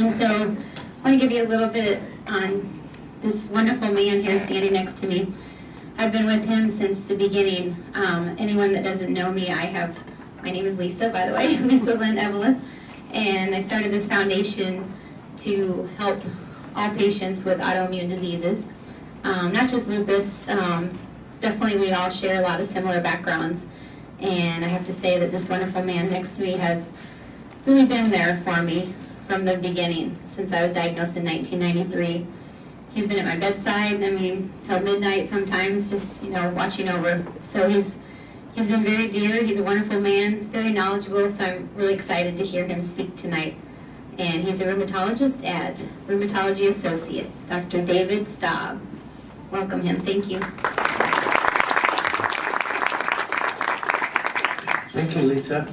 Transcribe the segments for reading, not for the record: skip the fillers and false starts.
And so I want to give you a little bit on this wonderful man here standing next to me. I've been with him since the beginning. Anyone that doesn't know me, my name is Lisa, by the way, Lisa Lynn Evelyn, and I started this foundation to help all patients with autoimmune diseases, not just lupus. Definitely we all share a lot of similar backgrounds, and I have to say that this wonderful man next to me has really been there for me from the beginning, since I was diagnosed in 1993. He's been at my bedside, till midnight sometimes, just, watching over. So he's been very dear. He's a wonderful man, very knowledgeable, so I'm really excited to hear him speak tonight. And he's a rheumatologist at Rheumatology Associates, Dr. David Staub. Welcome him. Thank you. Thank you, Lisa.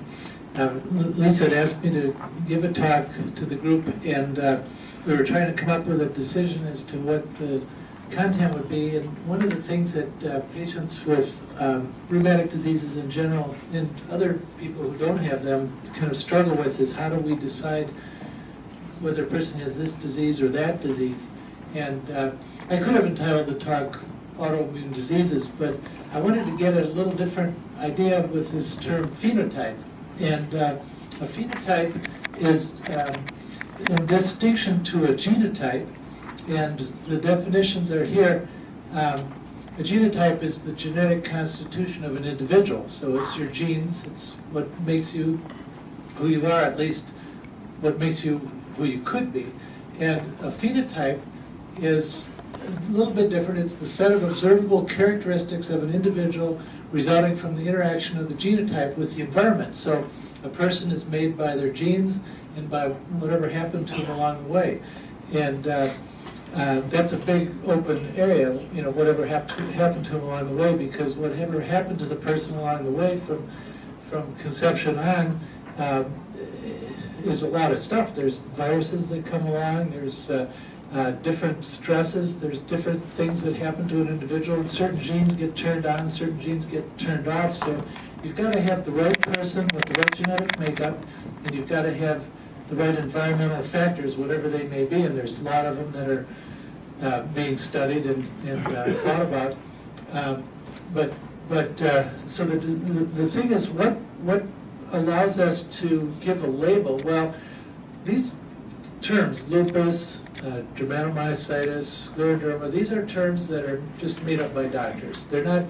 Lisa had asked me to give a talk to the group, and we were trying to come up with a decision as to what the content would be. And one of the things that patients with rheumatic diseases in general, and other people who don't have them, kind of struggle with is, how do we decide whether a person has this disease or that disease? And I could have entitled the talk Autoimmune Diseases, but I wanted to get a little different idea with this term phenotype. And a phenotype is in distinction to a genotype, and the definitions are here. A genotype is the genetic constitution of an individual, so it's your genes, it's what makes you who you are, at least what makes you who you could be. And a phenotype is a little bit different. It's the set of observable characteristics of an individual resulting from the interaction of the genotype with the environment. So a person is made by their genes and by whatever happened to them along the way. And that's a big open area, whatever happened to them along the way, because whatever happened to the person along the way from conception on is a lot of stuff. There's viruses that come along, there's different stresses, there's different things that happen to an individual, and certain genes get turned on, certain genes get turned off. So you've got to have the right person with the right genetic makeup, and you've got to have the right environmental factors, whatever they may be, and there's a lot of them that are being studied and thought about. So the thing is, what allows us to give a label? Well, these terms, lupus, dermatomyositis, scleroderma, these are terms that are just made up by doctors. They're not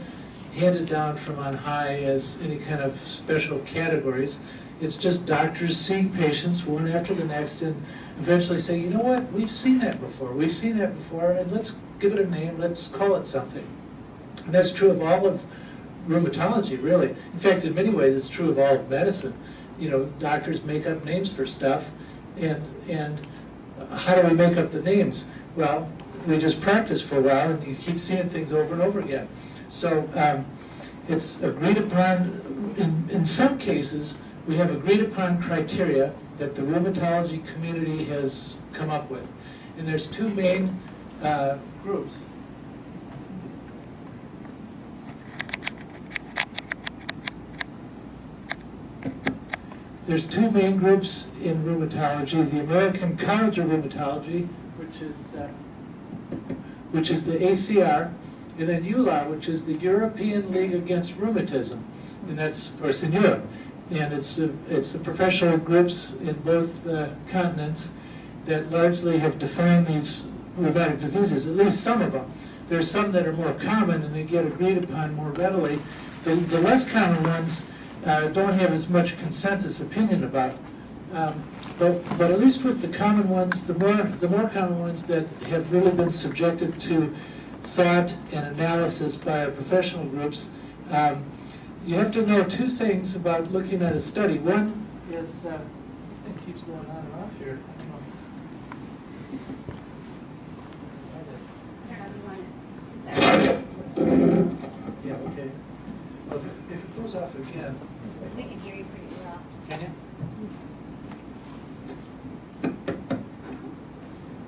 handed down from on high as any kind of special categories. It's just doctors seeing patients one after the next and eventually say, you know what, we've seen that before, and let's give it a name, let's call it something. And that's true of all of rheumatology, really. In fact, in many ways, it's true of all of medicine. Doctors make up names for stuff, and how do we make up the names? Well, we just practice for a while, and you keep seeing things over and over again. So it's agreed upon, in some cases, we have agreed upon criteria that the rheumatology community has come up with. And there's two main groups. There's two main groups in rheumatology: the American College of Rheumatology, which is the ACR, and then EULAR, which is the European League Against Rheumatism, and that's, of course, in Europe. And it's the professional groups in both continents that largely have defined these rheumatic diseases, at least some of them. There's some that are more common and they get agreed upon more readily. The less common ones don't have as much consensus opinion about. But at least with the common ones, the more common ones that have really been subjected to thought and analysis by our professional groups, you have to know two things about looking at a study. One is, this thing keeps going on and off here. Yeah, okay. Well, if it goes off again. We can hear you pretty well. Can you?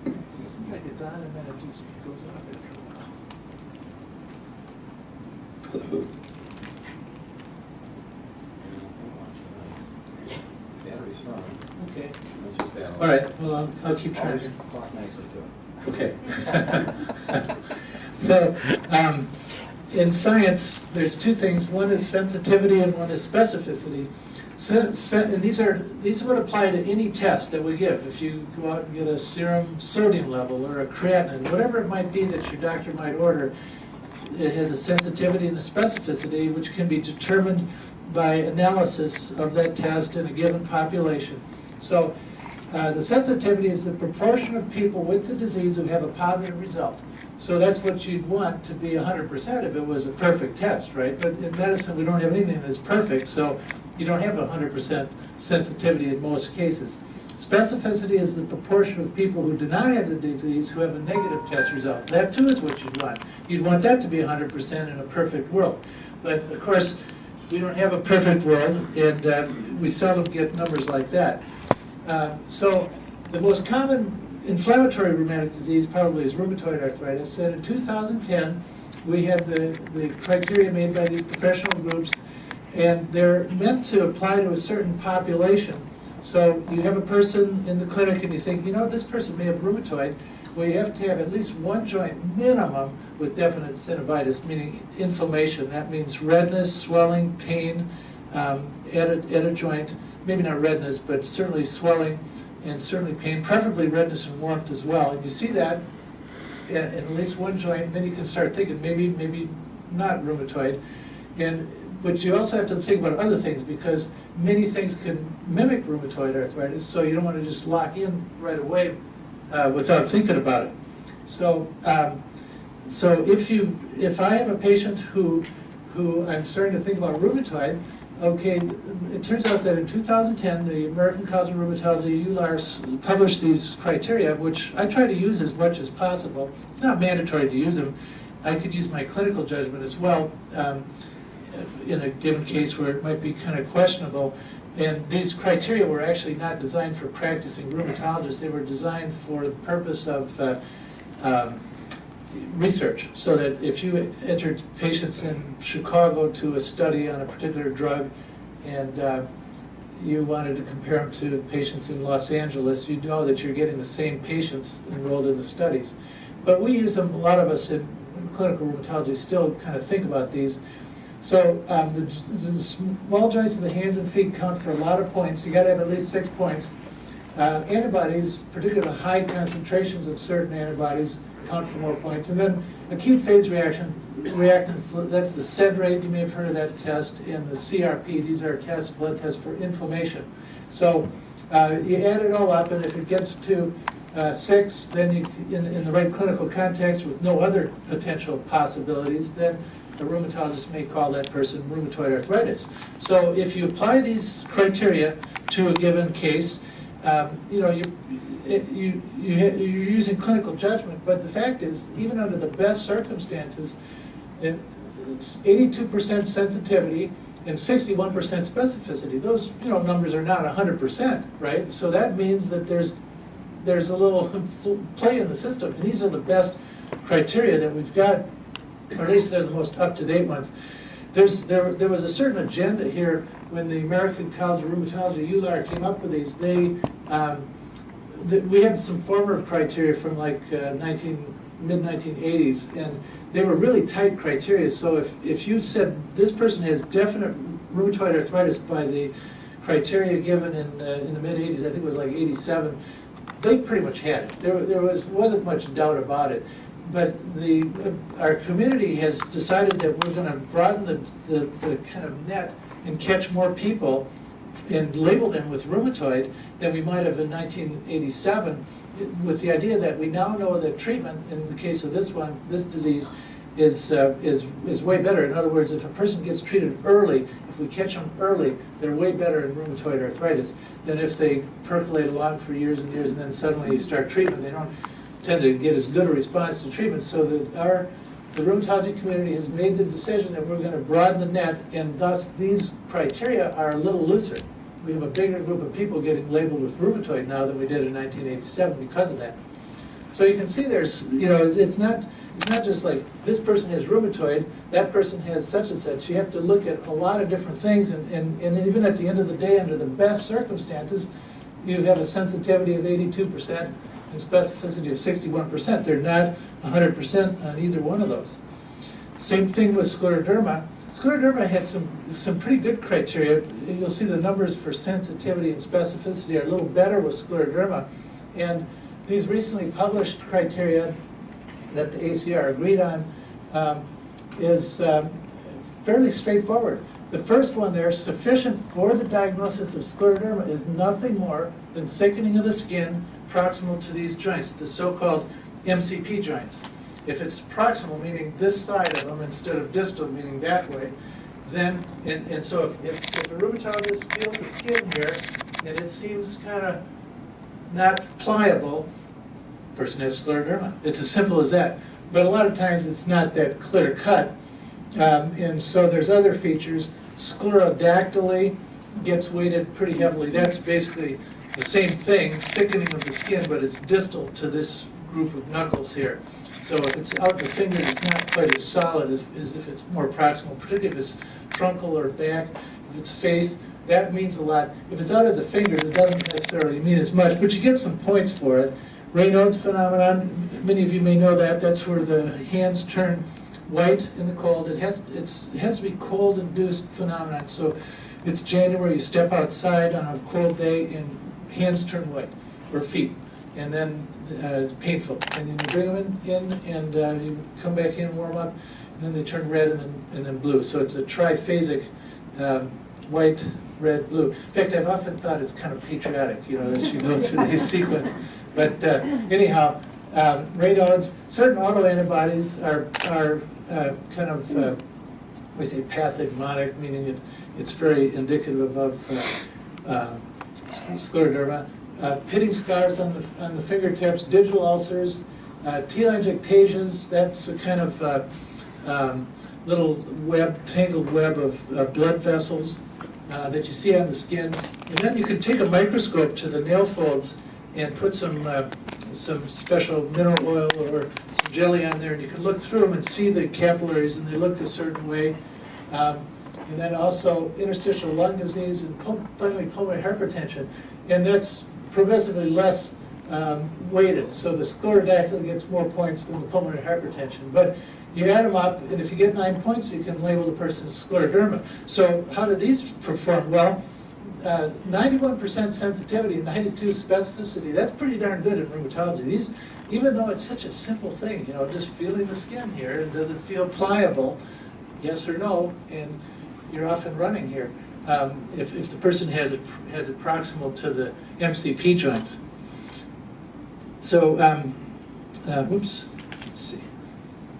It seems like it's on and then it just goes off after a while. Hello. Okay. That's just bad. All right, well, I'll keep trying. Talk nicely to him. Okay. So, in science, there's two things. One is sensitivity and one is specificity. And these would apply to any test that we give. If you go out and get a serum sodium level or a creatinine, whatever it might be that your doctor might order, it has a sensitivity and a specificity which can be determined by analysis of that test in a given population. So the sensitivity is the proportion of people with the disease who have a positive result. So that's what you'd want to be 100% if it was a perfect test, right? But in medicine, we don't have anything that's perfect, so you don't have 100% sensitivity in most cases. Specificity is the proportion of people who do not have the disease who have a negative test result. That too is what you'd want. You'd want that to be 100% in a perfect world. But of course, we don't have a perfect world, and we seldom get numbers like that. So the most common inflammatory rheumatic disease probably is rheumatoid arthritis. And in 2010, we had the criteria made by these professional groups, and they're meant to apply to a certain population. So you have a person in the clinic and you think, you know, this person may have rheumatoid. Well, you have to have at least one joint minimum with definite synovitis, meaning inflammation. That means redness, swelling, pain at a joint. Maybe not redness, but certainly swelling and certainly pain, preferably redness and warmth as well. And you see that in at least one joint, and then you can start thinking maybe not rheumatoid. But you also have to think about other things, because many things can mimic rheumatoid arthritis, so you don't want to just lock in right away without thinking about it. So if I have a patient who I'm starting to think about rheumatoid, okay, it turns out that in 2010, the American College of Rheumatology, EULAR, published these criteria, which I try to use as much as possible. It's not mandatory to use them. I could use my clinical judgment as well in a given case where it might be kind of questionable. And these criteria were actually not designed for practicing rheumatologists. They were designed for the purpose of research, so that if you entered patients in Chicago to a study on a particular drug, and you wanted to compare them to patients in Los Angeles, you know that you're getting the same patients enrolled in the studies. But we use them, a lot of us in clinical rheumatology still kind of think about these. So the small joints of the hands and feet count for a lot of points. You got to have at least 6 points. Antibodies, particularly high concentrations of certain antibodies, count for more points. And then acute phase reactants, that's the SED rate, you may have heard of that test, and the CRP, these are tests, blood tests for inflammation. So you add it all up, and if it gets to 6, then you, in the right clinical context with no other potential possibilities, then a rheumatologist may call that person rheumatoid arthritis. So if you apply these criteria to a given case, you're using clinical judgment, but the fact is, even under the best circumstances, 82% sensitivity and 61% specificity. Those numbers are not 100%, right? So that means that there's a little play in the system. And these are the best criteria that we've got, or at least they're the most up-to-date ones. There was a certain agenda here when the American College of Rheumatology, EULAR, came up with these. We had some former criteria from like mid-1980s, and they were really tight criteria. So if you said this person has definite rheumatoid arthritis by the criteria given in the mid-80s, I think it was like 87, they pretty much had it. There wasn't much doubt about it. But our community has decided that we're going to broaden the kind of net and catch more people and label them with rheumatoid than we might have in 1987, with the idea that we now know that treatment, in the case of this disease, is way better. In other words, if a person gets treated early, if we catch them early, they're way better in rheumatoid arthritis than if they percolate along for years and years and then suddenly start treatment. They don't tend to get as good a response to treatment. So that the rheumatology community has made the decision that we're going to broaden the net, and thus these criteria are a little looser. We have a bigger group of people getting labeled with rheumatoid now than we did in 1987 because of that. So you can see there's, it's not just like this person has rheumatoid, that person has such and such. You have to look at a lot of different things, and even at the end of the day, under the best circumstances, you have a sensitivity of 82% and specificity of 61%. They're not 100% on either one of those. Same thing with scleroderma. Scleroderma has some pretty good criteria. You'll see the numbers for sensitivity and specificity are a little better with scleroderma. And these recently published criteria that the ACR agreed on is fairly straightforward. The first one there, sufficient for the diagnosis of scleroderma, is nothing more than thickening of the skin proximal to these joints, the so-called MCP joints. If it's proximal, meaning this side of them, instead of distal, meaning that way, then, and so if a rheumatologist feels the skin here, and it seems kind of not pliable, the person has scleroderma. It's as simple as that. But a lot of times it's not that clear cut. And so there's other features. Sclerodactyly gets weighted pretty heavily. That's basically the same thing, thickening of the skin, but it's distal to this group of knuckles here. So if it's out the fingers, it's not quite as solid as if it's more proximal, particularly if it's truncal or back. If it's face, that means a lot. If it's out of the fingers, it doesn't necessarily mean as much, but you get some points for it. Raynaud's phenomenon, many of you may know that. That's where the hands turn white in the cold. It has to be cold-induced phenomenon. So it's January, you step outside on a cold day and hands turn white, or feet, and then it's painful. And then you bring them in and you come back in, warm up, and then they turn red and then blue. So it's a triphasic white, red, blue. In fact, I've often thought it's kind of patriotic, as you go through these sequence. But anyhow, Raynaud's, certain autoantibodies are kind of, we say pathognomonic, meaning it's very indicative of scleroderma. Pitting scars on the fingertips, digital ulcers, telangiectasias, that's a kind of little tangled web of blood vessels that you see on the skin. And then you can take a microscope to the nail folds and put some special mineral oil or some jelly on there, and you can look through them and see the capillaries, and they look a certain way. And then also interstitial lung disease and finally pulmonary hypertension, and that's progressively less weighted. So the sclerodactyly gets more points than the pulmonary hypertension. But you add them up, and if you get 9 points, you can label the person as scleroderma. So how do these perform? Well, 91% sensitivity, 92 specificity, that's pretty darn good in rheumatology. These, even though it's such a simple thing, just feeling the skin here, and does it feel pliable, yes or no, and you're off and running here. If the person has it proximal to the MCP joints. So, let's see.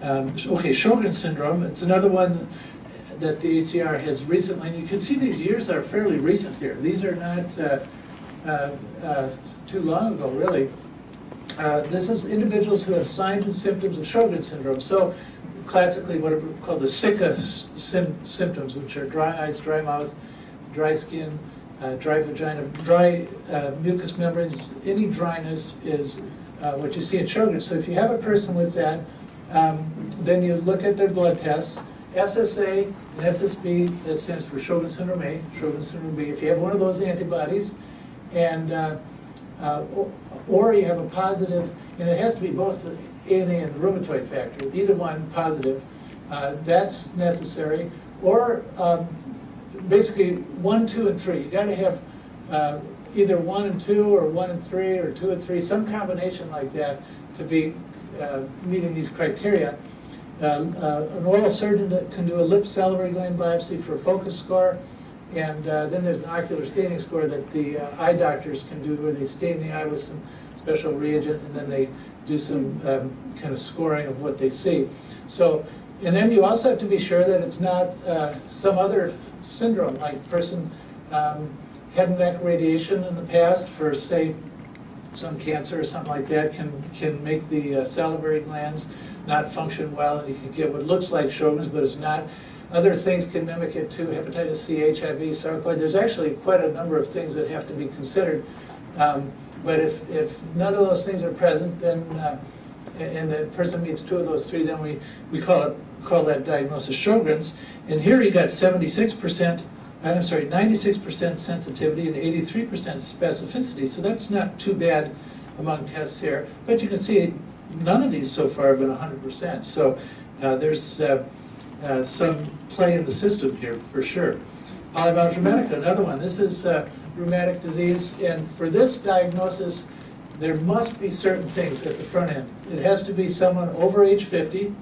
Okay, Sjogren's syndrome, it's another one that the ACR has recently, and you can see these years are fairly recent here. These are not too long ago, really. This is individuals who have signs and symptoms of Sjogren's syndrome. So classically what are called the SICA symptoms, which are dry eyes, dry mouth, dry skin, dry vagina, dry mucous membranes. Any dryness is what you see in Sjogren's. So if you have a person with that, then you look at their blood tests. SSA and SSB, that stands for Sjogren's syndrome A, Sjogren's syndrome B. If you have one of those antibodies, and or you have a positive, and it has to be both the ANA and the rheumatoid factor, either one positive, that's necessary. Or basically 1, 2, and 3. You got to have either 1 and 2, or 1 and 3, or 2 and 3, some combination like that to be meeting these criteria. An oral surgeon that can do a lip salivary gland biopsy for a focus score, and then there's an ocular staining score that the eye doctors can do, where they stain the eye with some special reagent, and then they do some kind of scoring of what they see. So, and then you also have to be sure that it's not some other syndrome, like person head and neck radiation in the past for, say, some cancer or something like that can make the salivary glands not function well, and you can get what looks like Sjogren's, but it's not. Other things can mimic it too, hepatitis C, HIV, sarcoid. There's actually quite a number of things that have to be considered. But if none of those things are present, then and the person meets 2 of those 3, then we call that diagnosis Sjogren's. And here you got 76% I'm sorry, 96% sensitivity and 83% specificity. So that's not too bad among tests here. But you can see none of these so far have been 100%. So there's some play in the system here for sure. Polymial rheumatica, another one. This is rheumatic disease, and for this diagnosis, there must be certain things at the front end. It has to be someone over age 50.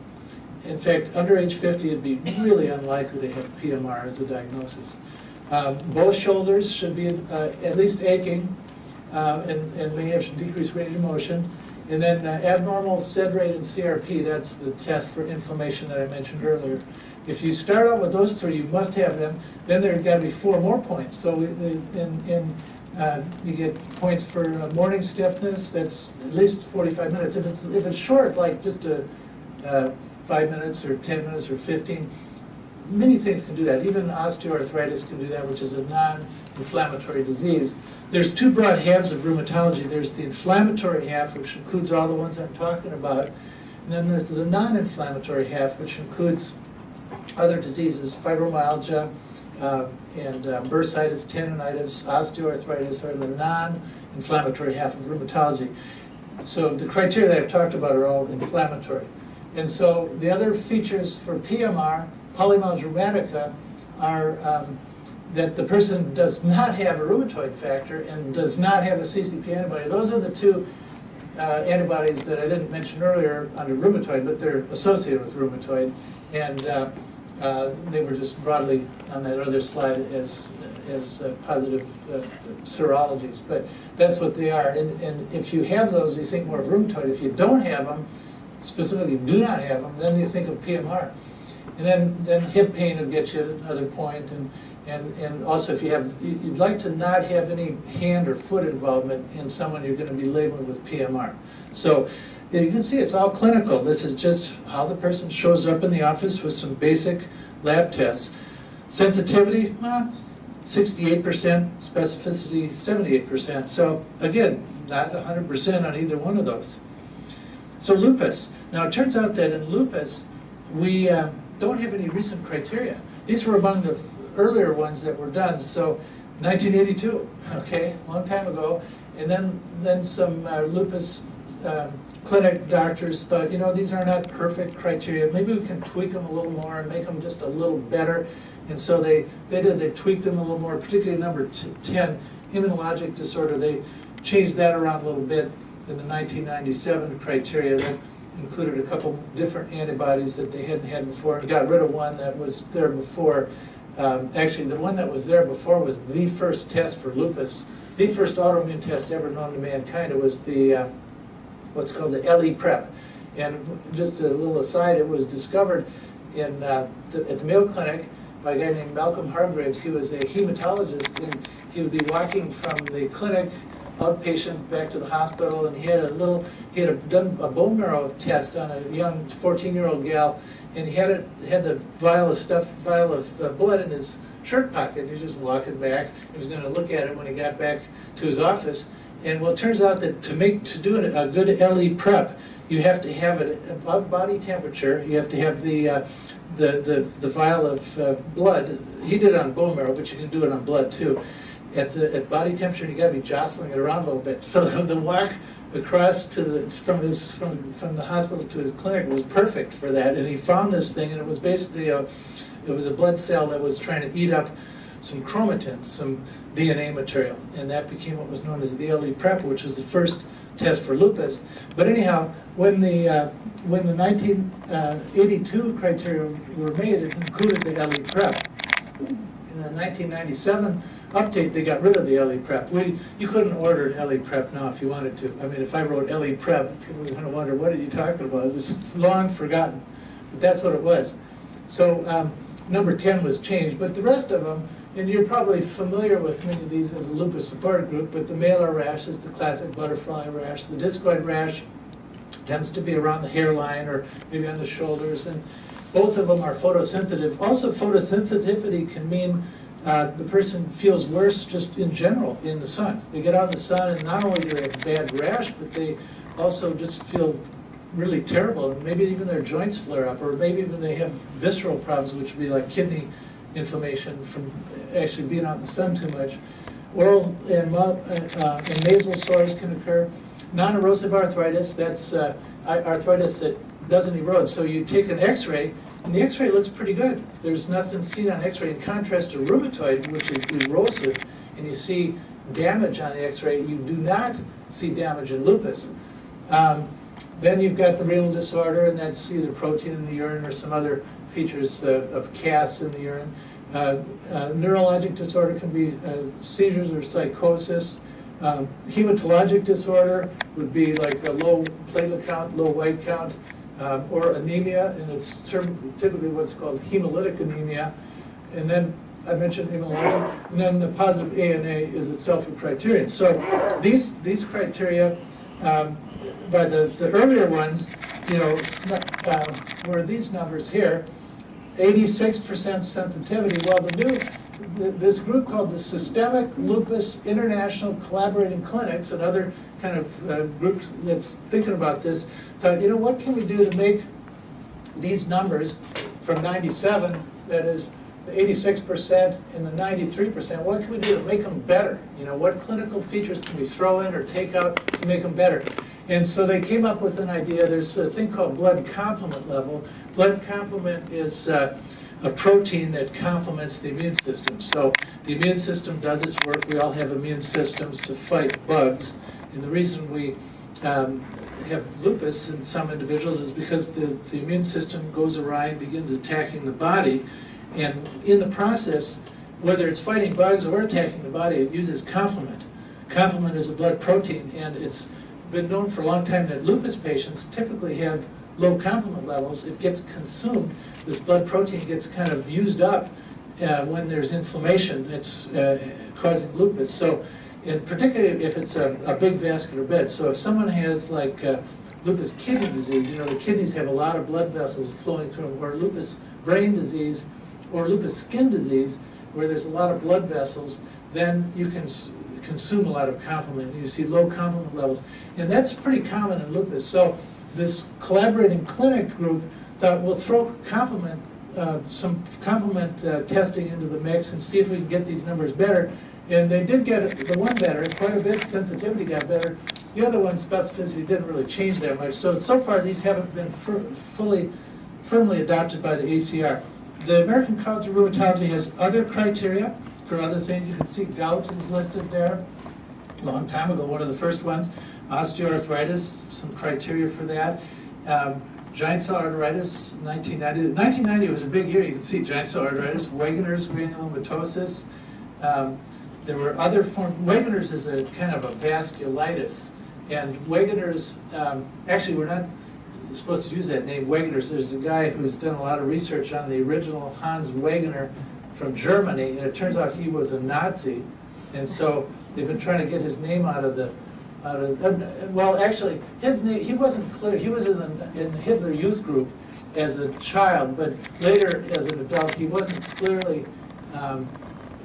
In fact, under age 50, it'd be really unlikely to have PMR as a diagnosis. Both shoulders should be at least aching and may have some decreased range of motion. And then abnormal SED rate and CRP, that's the test for inflammation that I mentioned earlier. If you start out with those three, you must have them. Then there have got to be 4 more points. So you get points for morning stiffness, that's at least 45 minutes. If it's short, like just 5 minutes or 10 minutes or 15, many things can do that. Even osteoarthritis can do that, which is a non-inflammatory disease. There's 2 broad halves of rheumatology. There's the inflammatory half, which includes all the ones I'm talking about. And then there's the non-inflammatory half, which includes other diseases, fibromyalgia, and bursitis, tendonitis, osteoarthritis are the non-inflammatory half of rheumatology. So the criteria that I've talked about are all inflammatory. And so the other features for PMR, polymyalgia rheumatica, are that the person does not have a rheumatoid factor and does not have a CCP antibody. Those are the 2 antibodies that I didn't mention earlier under rheumatoid, but they're associated with rheumatoid. And they were just broadly on that other slide as positive serologies. But that's what they are. And if you have those, you think more of rheumatoid. If you don't have them, specifically do not have them, then you think of PMR. And then hip pain will get you another point. And also if you'd like to not have any hand or foot involvement in someone you're going to be labeling with PMR. So you can see it's all clinical. This is just how the person shows up in the office with some basic lab tests. Sensitivity, 68%, specificity, 78%. So again, not 100% on either one of those. So lupus. Now it turns out that in lupus, we don't have any recent criteria. These were among the earlier ones that were done. So 1982, okay, long time ago. And then some lupus clinic doctors thought, these are not perfect criteria. Maybe we can tweak them a little more and make them just a little better. And so they tweaked them a little more, particularly number 10, immunologic disorder. They changed that around a little bit in the 1997 criteria that included a couple different antibodies that they hadn't had before and got rid of one that was there before. Actually, the one that was there before was the first test for lupus. The first autoimmune test ever known to mankind. It was the what's called the LE-PrEP. And just a little aside, it was discovered at the Mayo Clinic by a guy named Malcolm Hargraves. He was a hematologist, and he would be walking from the clinic, outpatient, back to the hospital, and he had done a bone marrow test on a young 14-year-old gal, and he had the vial of blood in his shirt pocket. He was just walking back. He was going to look at it when he got back to his office. And well, it turns out that to do a good LE-PrEP, you have to have it above body temperature. You have to have the vial of blood. He did it on bone marrow, but you can do it on blood too. At body temperature, you got to be jostling it around a little bit. So the walk across from the hospital to his clinic was perfect for that. And he found this thing, and it was basically a blood cell that was trying to eat up some chromatin, some DNA material, and that became what was known as the LE-PrEP, which was the first test for lupus. But anyhow, when the 1982 criteria were made, it included the LE-PrEP. In the 1997 update, they got rid of the LE-PrEP. You couldn't order an LE-PrEP now if you wanted to. I mean, if I wrote LE-PrEP, people would kind of wonder, what are you talking about? It was long forgotten, but that's what it was. So number 10 was changed, but the rest of them, and you're probably familiar with many of these as a lupus support group, but the malar rash is the classic butterfly rash. The discoid rash tends to be around the hairline or maybe on the shoulders, and both of them are photosensitive. Also, photosensitivity can mean the person feels worse just in general in the sun. They get out in the sun, and not only do they have bad rash, but they also just feel really terrible, and maybe even their joints flare up, or maybe even they have visceral problems, which would be like kidney inflammation from actually being out in the sun too much. Oral and nasal sores can occur. Non-erosive arthritis, that's arthritis that doesn't erode. So you take an x-ray, and the x-ray looks pretty good. There's nothing seen on x-ray in contrast to rheumatoid, which is erosive, and you see damage on the x-ray. You do not see damage in lupus. Then you've got the renal disorder, and that's either protein in the urine or some other features of CAS in the urine. Neurologic disorder can be seizures or psychosis. Hematologic disorder would be like a low platelet count, low white count, or anemia, and it's typically what's called hemolytic anemia. And then I mentioned immunologic, and then the positive ANA is itself a criterion. So these criteria, by the earlier ones, were these numbers here, 86% sensitivity. Well, this group called the Systemic Lupus International Collaborating Clinics, another kind of group that's thinking about this, thought, what can we do to make these numbers from 97, that is the 86% and the 93%, what can we do to make them better? What clinical features can we throw in or take out to make them better? And so they came up with an idea. There's a thing called blood complement level. Blood complement is a protein that complements the immune system. So the immune system does its work. We all have immune systems to fight bugs. And the reason we have lupus in some individuals is because the immune system goes awry and begins attacking the body. And in the process, whether it's fighting bugs or attacking the body, it uses complement. Complement is a blood protein, and it's been known for a long time that lupus patients typically have low complement levels. It gets consumed. This blood protein gets kind of used up when there's inflammation that's causing lupus. So, and particularly if it's a big vascular bed. So if someone has like lupus kidney disease, the kidneys have a lot of blood vessels flowing through them, or lupus brain disease, or lupus skin disease, where there's a lot of blood vessels, then you can consume a lot of complement. You see low complement levels. And that's pretty common in lupus. So this collaborating clinic group thought, we'll throw some complement testing into the mix and see if we can get these numbers better. And they did get the one better, quite a bit. Sensitivity got better. The other one, specificity, didn't really change that much. So far, these haven't been firmly adopted by the ACR. The American College of Rheumatology has other criteria for other things. You can see gout is listed there. A long time ago, one of the first ones. Osteoarthritis, some criteria for that. Giant cell arteritis, 1990. 1990 was a big year. You can see giant cell arteritis, Wegener's granulomatosis. There were other forms. Wegener's is a kind of a vasculitis. And Wegener's, actually we're not supposed to use that name, Wegener's. There's a guy who's done a lot of research on the original Hans Wegener from Germany, and it turns out he was a Nazi. And so they've been trying to get his name out of well, actually, his name, he wasn't clear. He was in the Hitler Youth Group as a child, but later as an adult, he wasn't clearly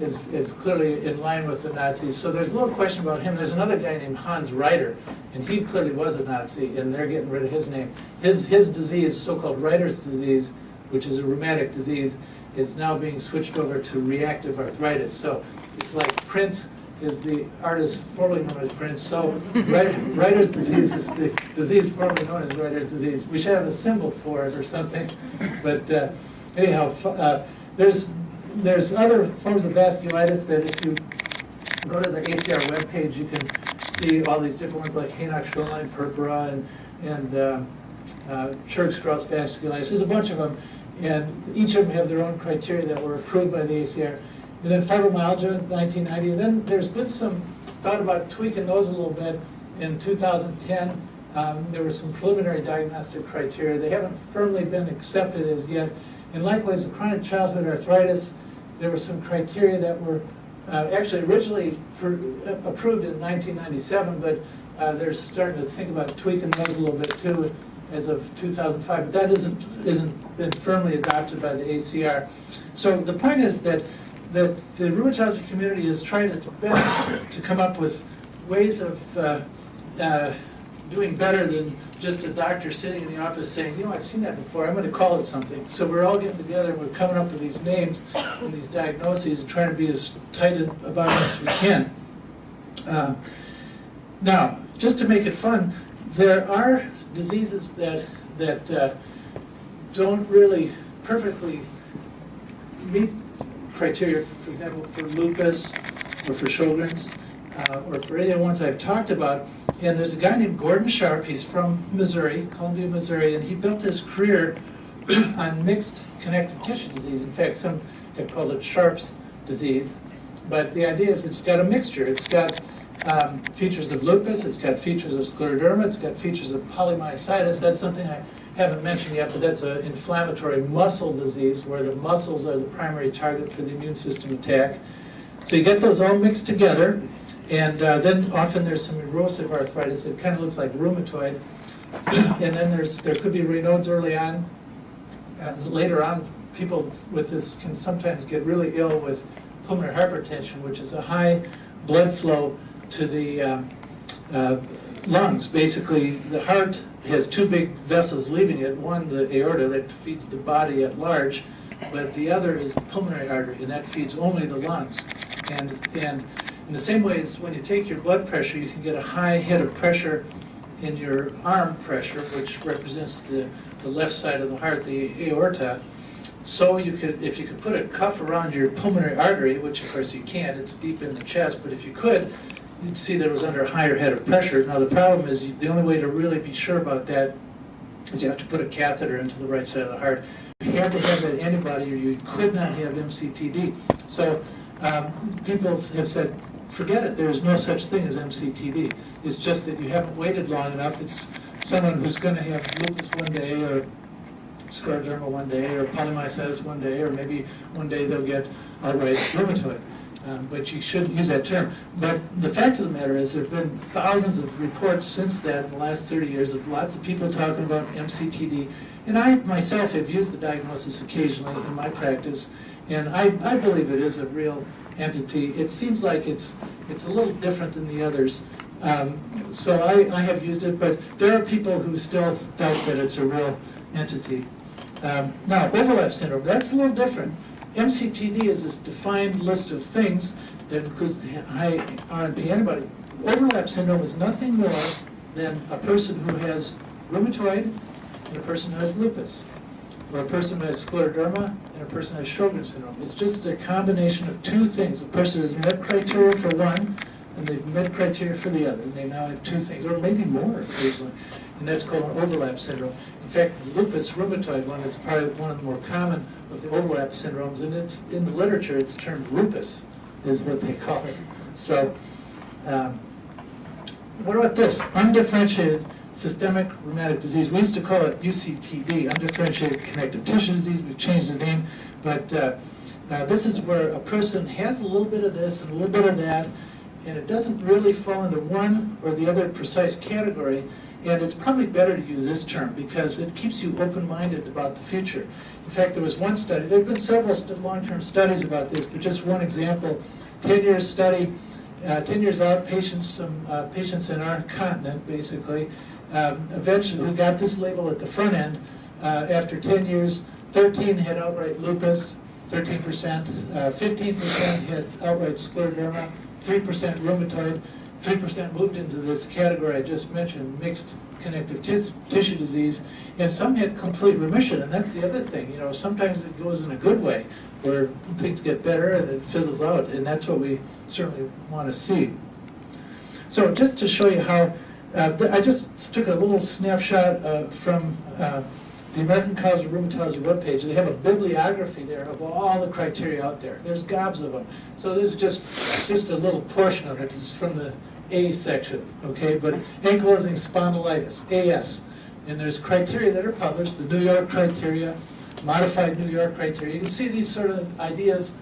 is clearly in line with the Nazis. So there's a little question about him. There's another guy named Hans Reiter, and he clearly was a Nazi, and they're getting rid of his name. His disease, so-called Reiter's disease, which is a rheumatic disease, is now being switched over to reactive arthritis. So it's like Prince is the artist formerly known as Prince. So Reiter's disease is the disease formerly known as Reiter's disease. We should have a symbol for it or something. But anyhow, there's other forms of vasculitis that if you go to the ACR webpage, you can see all these different ones like Haynock shoreline purpura and Church-Strauss vasculitis. There's a bunch of them, and each of them have their own criteria that were approved by the ACR. And then fibromyalgia, 1990. And then there's been some thought about tweaking those a little bit. In 2010, there were some preliminary diagnostic criteria. They haven't firmly been accepted as yet. And likewise, the chronic childhood arthritis, there were some criteria that were actually originally approved in 1997, but they're starting to think about tweaking those a little bit too as of 2005. But that isn't been firmly adopted by the ACR. So the point is that the rheumatology community is trying its best to come up with ways of doing better than just a doctor sitting in the office saying, you know, I've seen that before, I'm going to call it something. So we're all getting together and we're coming up with these names and these diagnoses and trying to be as tight about it as we can. Now, just to make it fun, there are diseases that don't really perfectly meet criteria, for example, for lupus or for Sjogren's, or for any of the ones I've talked about. And there's a guy named Gordon Sharp. He's from Missouri, Columbia, Missouri, and he built his career on mixed connective tissue disease. In fact, some have called it Sharp's disease. But the idea is it's got a mixture. It's got features of lupus, it's got features of scleroderma, it's got features of polymyositis. That's something I haven't mentioned yet, but that's an inflammatory muscle disease where the muscles are the primary target for the immune system attack. So you get those all mixed together, and then often there's some erosive arthritis that kind of looks like rheumatoid, and then there could be Raynaud's early on, and later on people with this can sometimes get really ill with pulmonary hypertension, which is a high blood flow to the lungs. Basically, the heart has two big vessels leaving it, one the aorta that feeds the body at large, but the other is the pulmonary artery, and that feeds only the lungs. And in the same way as when you take your blood pressure, you can get a high hit of pressure in your arm pressure, which represents the left side of the heart, the aorta. So you could, if you could put a cuff around your pulmonary artery, which of course you can't, it's deep in the chest, but if you could, you'd see that it was under a higher head of pressure. Now the problem is the only way to really be sure about that is you have to put a catheter into the right side of the heart. You had to have that antibody or you could not have MCTD. So people have said, forget it, there is no such thing as MCTD. It's just that you haven't waited long enough. It's someone who's going to have lupus one day or scleroderma one day or polymyositis one day, or maybe one day they'll get outright rheumatoid. But you shouldn't use that term. But the fact of the matter is there have been thousands of reports since then in the last 30 years of lots of people talking about MCTD. And I myself have used the diagnosis occasionally in my practice, and I believe it is a real entity. It seems like it's a little different than the others. So I have used it, but there are people who still doubt that it's a real entity. Now, overlap syndrome, that's a little different. MCTD is this defined list of things that includes the high RNP antibody. Overlap syndrome is nothing more than a person who has rheumatoid and a person who has lupus, or a person who has scleroderma and a person who has Sjogren's syndrome. It's just a combination of two things. A person has met criteria for one, and they've met criteria for the other, and they now have two things, or maybe more occasionally, and that's called an overlap syndrome. In fact, the lupus rheumatoid one is probably one of the more common of the overlap syndromes, and it's in the literature it's termed lupus, is what they call it. So, what about this? Undifferentiated systemic rheumatic disease. We used to call it UCTD, undifferentiated connective tissue disease. We've changed the name, but this is where a person has a little bit of this and a little bit of that, and it doesn't really fall into one or the other precise category. And it's probably better to use this term because it keeps you open-minded about the future. In fact, there was one study, there have been several long-term studies about this, but just one example, 10-year study, 10 years out, patients in our continent, basically, eventually, who got this label at the front end, after 10 years, 13 had outright lupus, 13%, 15% had outright scleroderma, 3% rheumatoid, 3% moved into this category I just mentioned, mixed connective tissue disease, and some had complete remission, and that's the other thing. You know, sometimes it goes in a good way, where things get better and it fizzles out, and that's what we certainly want to see. So just to show you how, I just took a little snapshot from the American College of Rheumatology webpage. They have a bibliography there of all the criteria out there. There's gobs of them. So this is just a little portion of it. This is from the A section, okay? But ankylosing spondylitis, AS. And there's criteria that are published, the New York criteria, modified New York criteria. You can see these sort of ideas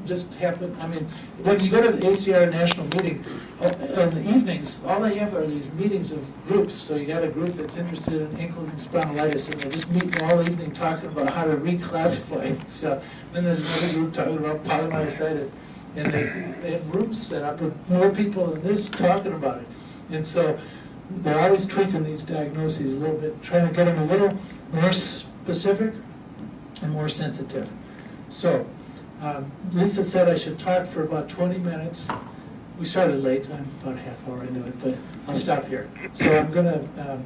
just happen. I mean, when you go to the ACR national meeting, in the evenings, all they have are these meetings of groups. So you got a group that's interested in ankylosing spondylitis, and they just meet all evening talking about how to reclassify stuff. Then there's another group talking about polymyositis. And they have rooms set up with more people than this talking about it. And so they're always tweaking these diagnoses a little bit, trying to get them a little more specific and more sensitive. So, Lisa said I should talk for about 20 minutes. We started late, I'm about a half hour into it, but I'll stop here. So I'm going to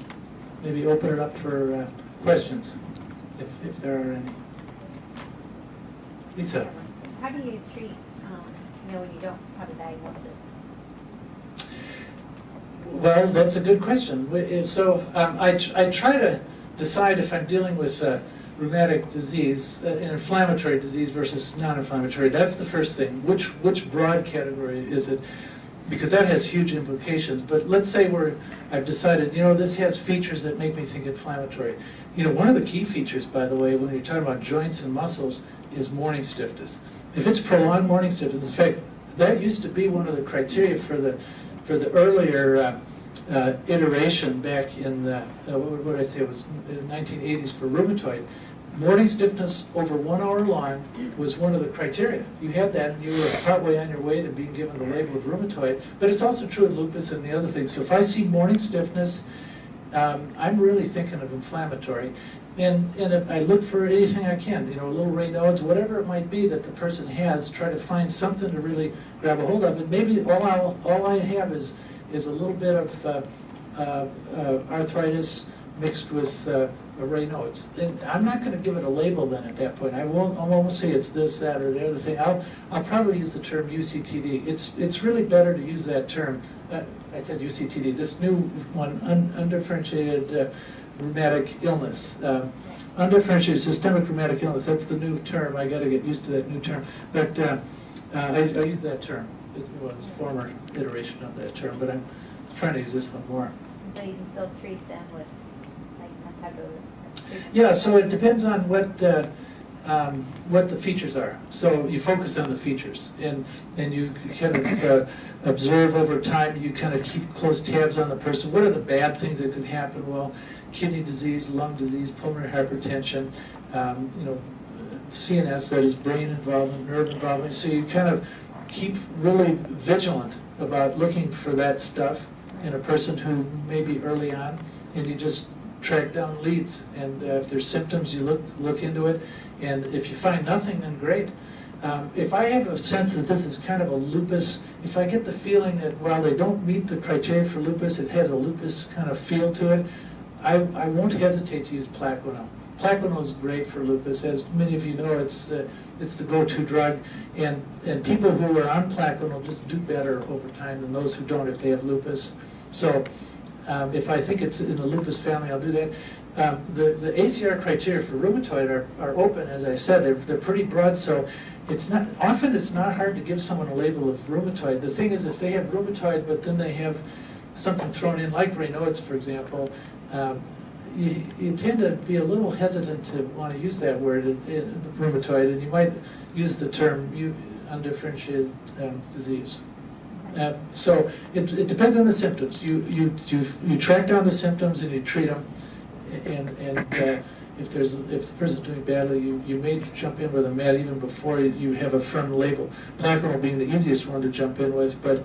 maybe open it up for questions, if there are any. Lisa. How do you treat, when you don't have a diagnosis? Well, that's a good question. So I try to decide if I'm dealing with rheumatic disease, an inflammatory disease versus non-inflammatory. That's the first thing. Which broad category is it? Because that has huge implications. But let's say I've decided, this has features that make me think inflammatory. One of the key features, by the way, when you're talking about joints and muscles, is morning stiffness. If it's prolonged morning stiffness, in fact, that used to be one of the criteria for the earlier iteration back in the, what did I say, it was in the 1980s for rheumatoid. Morning stiffness over 1 hour long was one of the criteria. You had that and you were partway on your way to being given the label of rheumatoid, but it's also true in lupus and the other things. So if I see morning stiffness, I'm really thinking of inflammatory. And if I look for anything I can, little Raynaud's, whatever it might be that the person has, try to find something to really grab a hold of. And maybe all I have is a little bit of arthritis mixed with a Raynaud's. And I'm not going to give it a label then at that point. I won't say it's this, that, or the other thing. I'll probably use the term UCTD. It's really better to use that term. I said UCTD. This new one, undifferentiated rheumatic illness. Undifferentiated systemic rheumatic illness. That's the new term. I got to get used to that new term. But I use that term. It was a former iteration of that term, but I'm trying to use this one more. So you can still treat them with like some type of treatment? Yeah, so it depends on what the features are. So you focus on the features, and you kind of observe over time. You kind of keep close tabs on the person. What are the bad things that could happen? Well, kidney disease, lung disease, pulmonary hypertension, CNS, that is brain involvement, nerve involvement. So you kind of keep really vigilant about looking for that stuff in a person who may be early on, and you just track down leads. And if there's symptoms, you look into it. And if you find nothing, then great. If I have a sense that this is kind of a lupus, if I get the feeling that while they don't meet the criteria for lupus, it has a lupus kind of feel to it, I won't hesitate to use Plaquenil. Plaquenil is great for lupus. As many of you know, it's the go-to drug, and people who are on Plaquenil just do better over time than those who don't if they have lupus. So if I think it's in the lupus family, I'll do that. The ACR criteria for rheumatoid are open, as I said. They're pretty broad, so it's not hard to give someone a label of rheumatoid. The thing is, if they have rheumatoid, but then they have something thrown in, like Raynaud's, for example, you tend to be a little hesitant to want to use that word in rheumatoid, and you might use the term undifferentiated disease. So it depends on the symptoms. You track down the symptoms and you treat them, and if the person's doing badly, you may jump in with a med even before you have a firm label. Plaquenil being the easiest one to jump in with, but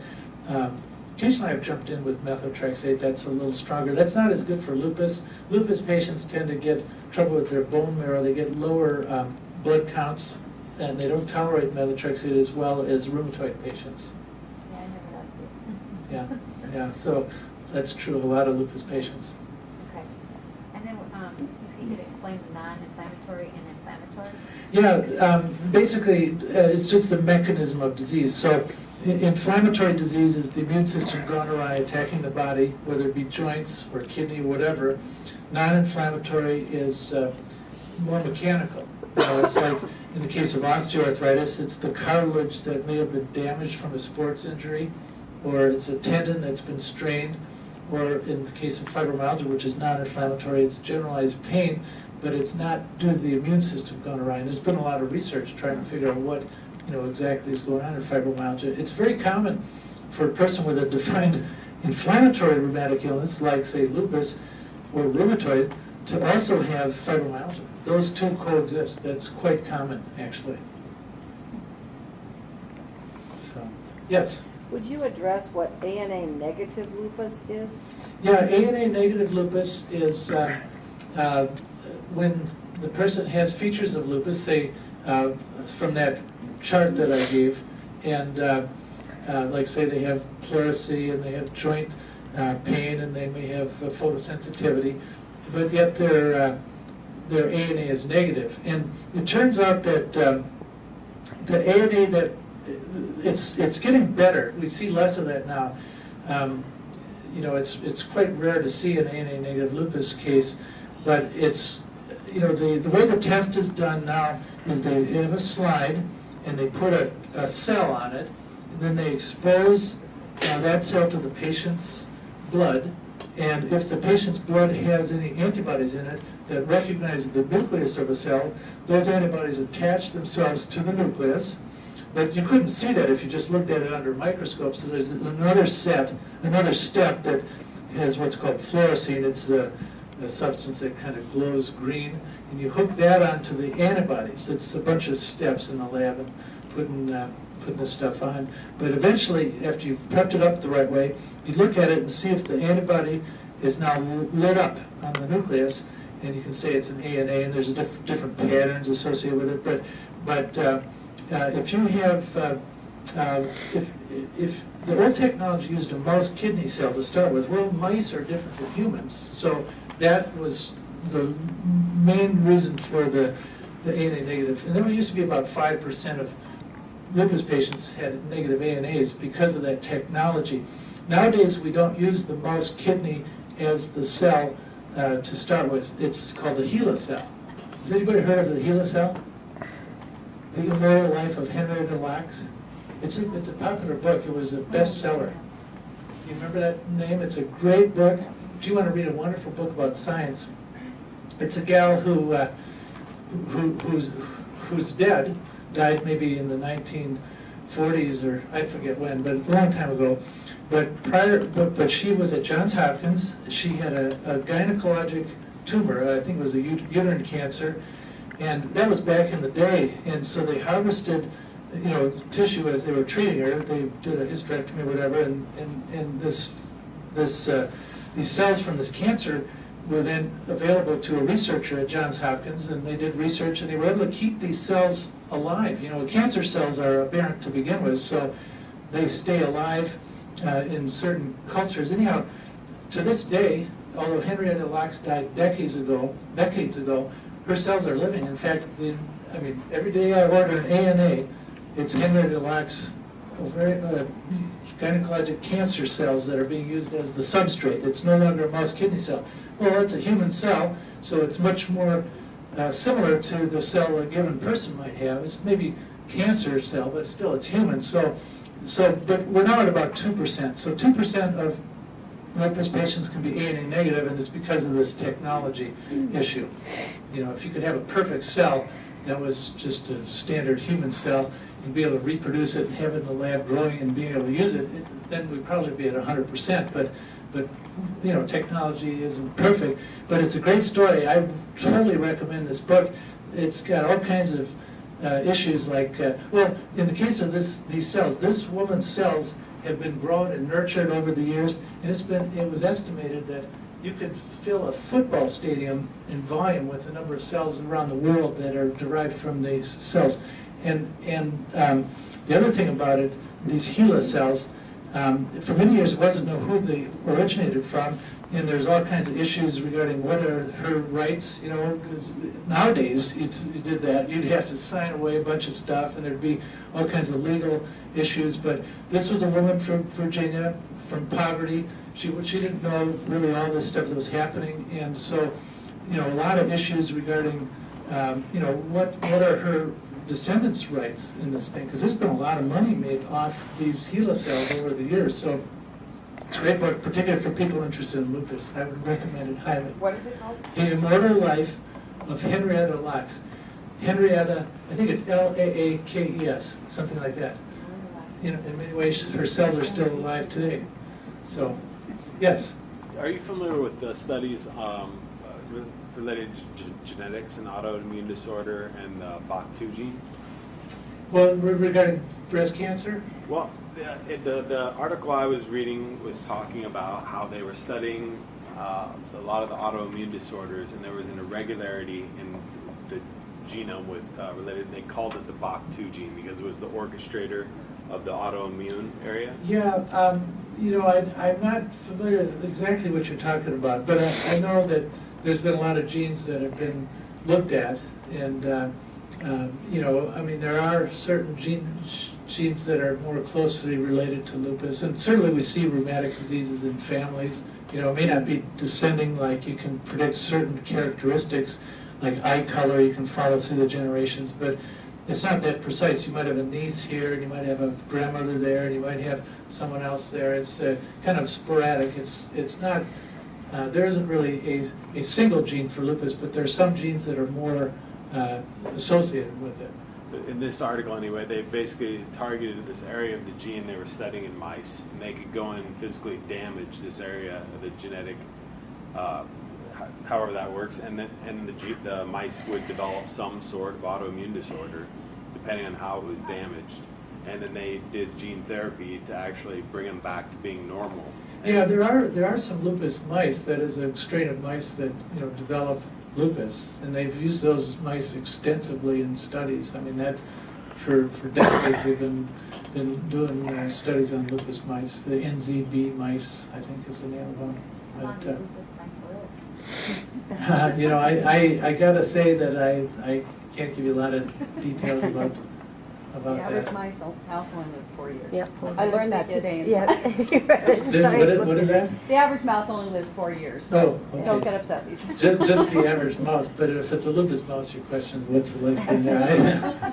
occasionally I've jumped in with methotrexate. That's a little stronger. That's not as good for lupus. Lupus patients tend to get trouble with their bone marrow. They get lower blood counts, and they don't tolerate methotrexate as well as rheumatoid patients. Yeah, I never liked it. Yeah. So that's true of a lot of lupus patients. Okay. And then if you could explain non-inflammatory and inflammatory? Yeah, basically it's just the mechanism of disease. So inflammatory disease is the immune system gone awry, attacking the body, whether it be joints or kidney, whatever. Non-inflammatory is more mechanical. It's like in the case of osteoarthritis, it's the cartilage that may have been damaged from a sports injury, or it's a tendon that's been strained, or in the case of fibromyalgia, which is non-inflammatory, it's generalized pain, but it's not due to the immune system gone awry. And there's been a lot of research trying to figure out what exactly is going on in fibromyalgia. It's very common for a person with a defined inflammatory rheumatic illness, like say lupus or rheumatoid, to also have fibromyalgia. Those two coexist. That's quite common, actually. So, yes? Would you address what ANA negative lupus is? Yeah, ANA negative lupus is when the person has features of lupus, say from that chart that I gave, and like say they have pleurisy and they have joint pain and they may have photosensitivity, but yet their ANA is negative. And it turns out that the ANA that it's getting better. We see less of that now. You know, it's quite rare to see an ANA negative lupus case, but it's, you know, the way the test is done now is they have a slide and they put a cell on it, and then they expose that cell to the patient's blood, and if the patient's blood has any antibodies in it that recognize the nucleus of a cell, those antibodies attach themselves to the nucleus. But you couldn't see that if you just looked at it under a microscope, so there's another step that has what's called fluorescein. It's a substance that kind of glows green, and you hook that onto the antibodies. It's a bunch of steps in the lab and putting this stuff on. But eventually, after you've prepped it up the right way, you look at it and see if the antibody is now lit up on the nucleus, and you can say it's an ANA, and there's different patterns associated with it. But if you have, if the old technology used a mouse kidney cell to start with, well, mice are different than humans, so that was the main reason for the ANA negative. And there used to be about 5% of lupus patients had negative ANAs because of that technology. Nowadays, we don't use the mouse kidney as the cell to start with. It's called the HeLa cell. Has anybody heard of the HeLa cell? The Immortal Life of Henrietta Lacks. It's a popular book. It was a bestseller. Do you remember that name? It's a great book. If you want to read a wonderful book about science, it's a gal who's dead, died maybe in the 1940s or I forget when, but a long time ago. But she was at Johns Hopkins. She had a gynecologic tumor. I think it was a uterine cancer. And that was back in the day, and so they harvested, you know, tissue as they were treating her. They did a hysterectomy or whatever, and these cells from this cancer were then available to a researcher at Johns Hopkins, and they did research, and they were able to keep these cells alive. You know, cancer cells are aberrant to begin with, so they stay alive in certain cultures. Anyhow, to this day, although Henrietta Lacks died decades ago, her cells are living. In fact, every day I order an ANA, it's Henrietta Lacks gynecologic cancer cells that are being used as the substrate. It's no longer a mouse kidney cell. Well, it's a human cell, so it's much more similar to the cell a given person might have. It's maybe cancer cell, but still it's human. But we're now at about 2%. So 2% of lupus patients can be ANA negative, and it's because of this technology issue. You know, if you could have a perfect cell that was just a standard human cell and be able to reproduce it and have it in the lab growing and being able to use it, then we'd probably be at 100%. But you know, technology isn't perfect. But it's a great story. I totally recommend this book. It's got all kinds of issues like, well, in the case of these cells, this woman's cells have been grown and nurtured over the years, and it was estimated that you could fill a football stadium in volume with the number of cells around the world that are derived from these cells. And the other thing about it, these HeLa cells, for many years it wasn't known who they originated from, and there's all kinds of issues regarding what are her rights. You know, 'cause nowadays you did that, you'd have to sign away a bunch of stuff, and there'd be all kinds of legal issues. But this was a woman from Virginia, from poverty. She didn't know really all this stuff that was happening, and so, you know, a lot of issues regarding, you know, what are her descendants' rights in this thing, because there's been a lot of money made off these HeLa cells over the years. So it's a great book, particularly for people interested in lupus. I would recommend it highly. What is it called? The Immortal Life of Henrietta Lacks. Henrietta, I think it's Laakes, something like that. You know, in many ways, her cells are still alive today. So, yes. Are you familiar with the studies related to genetics and autoimmune disorder and BOC2 gene? Well, regarding breast cancer, Well, the article I was reading was talking about how they were studying a lot of the autoimmune disorders, and there was an irregularity in the genome with related. They called it the BOC2 gene because it was the orchestrator of the autoimmune area. Yeah, I'm not familiar with exactly what you're talking about, but I know that there's been a lot of genes that have been looked at, and there are certain genes that are more closely related to lupus, and certainly we see rheumatic diseases in families. It may not be descending, like you can predict certain characteristics, like eye color, you can follow through the generations, but it's not that precise. You might have a niece here, and you might have a grandmother there, and you might have someone else there. It's kind of sporadic. It's not, there isn't really a single gene for lupus, but there are some genes that are more associated with it. In this article anyway, they basically targeted this area of the gene they were studying in mice, and they could go in and physically damage this area of the genetic, however that works, and the mice would develop some sort of autoimmune disorder depending on how it was damaged. And then they did gene therapy to actually bring them back to being normal. Yeah, there are some lupus mice. That is a strain of mice that develop lupus, and they've used those mice extensively in studies. I mean, that for decades they've been doing studies on lupus mice. The NZB mice, I think, is the name of them. How long But, does lupus might live? I gotta say that I can't give you a lot of details about The average that. mice house only lives 4 years. Yep. I learned that today in Yeah. science. What is that? The average mouse only lives 4 years, so Oh, okay. don't get upset, Lisa. Just the average mouse, but if it's a lupus mouse, your question is, what's the lifespan there?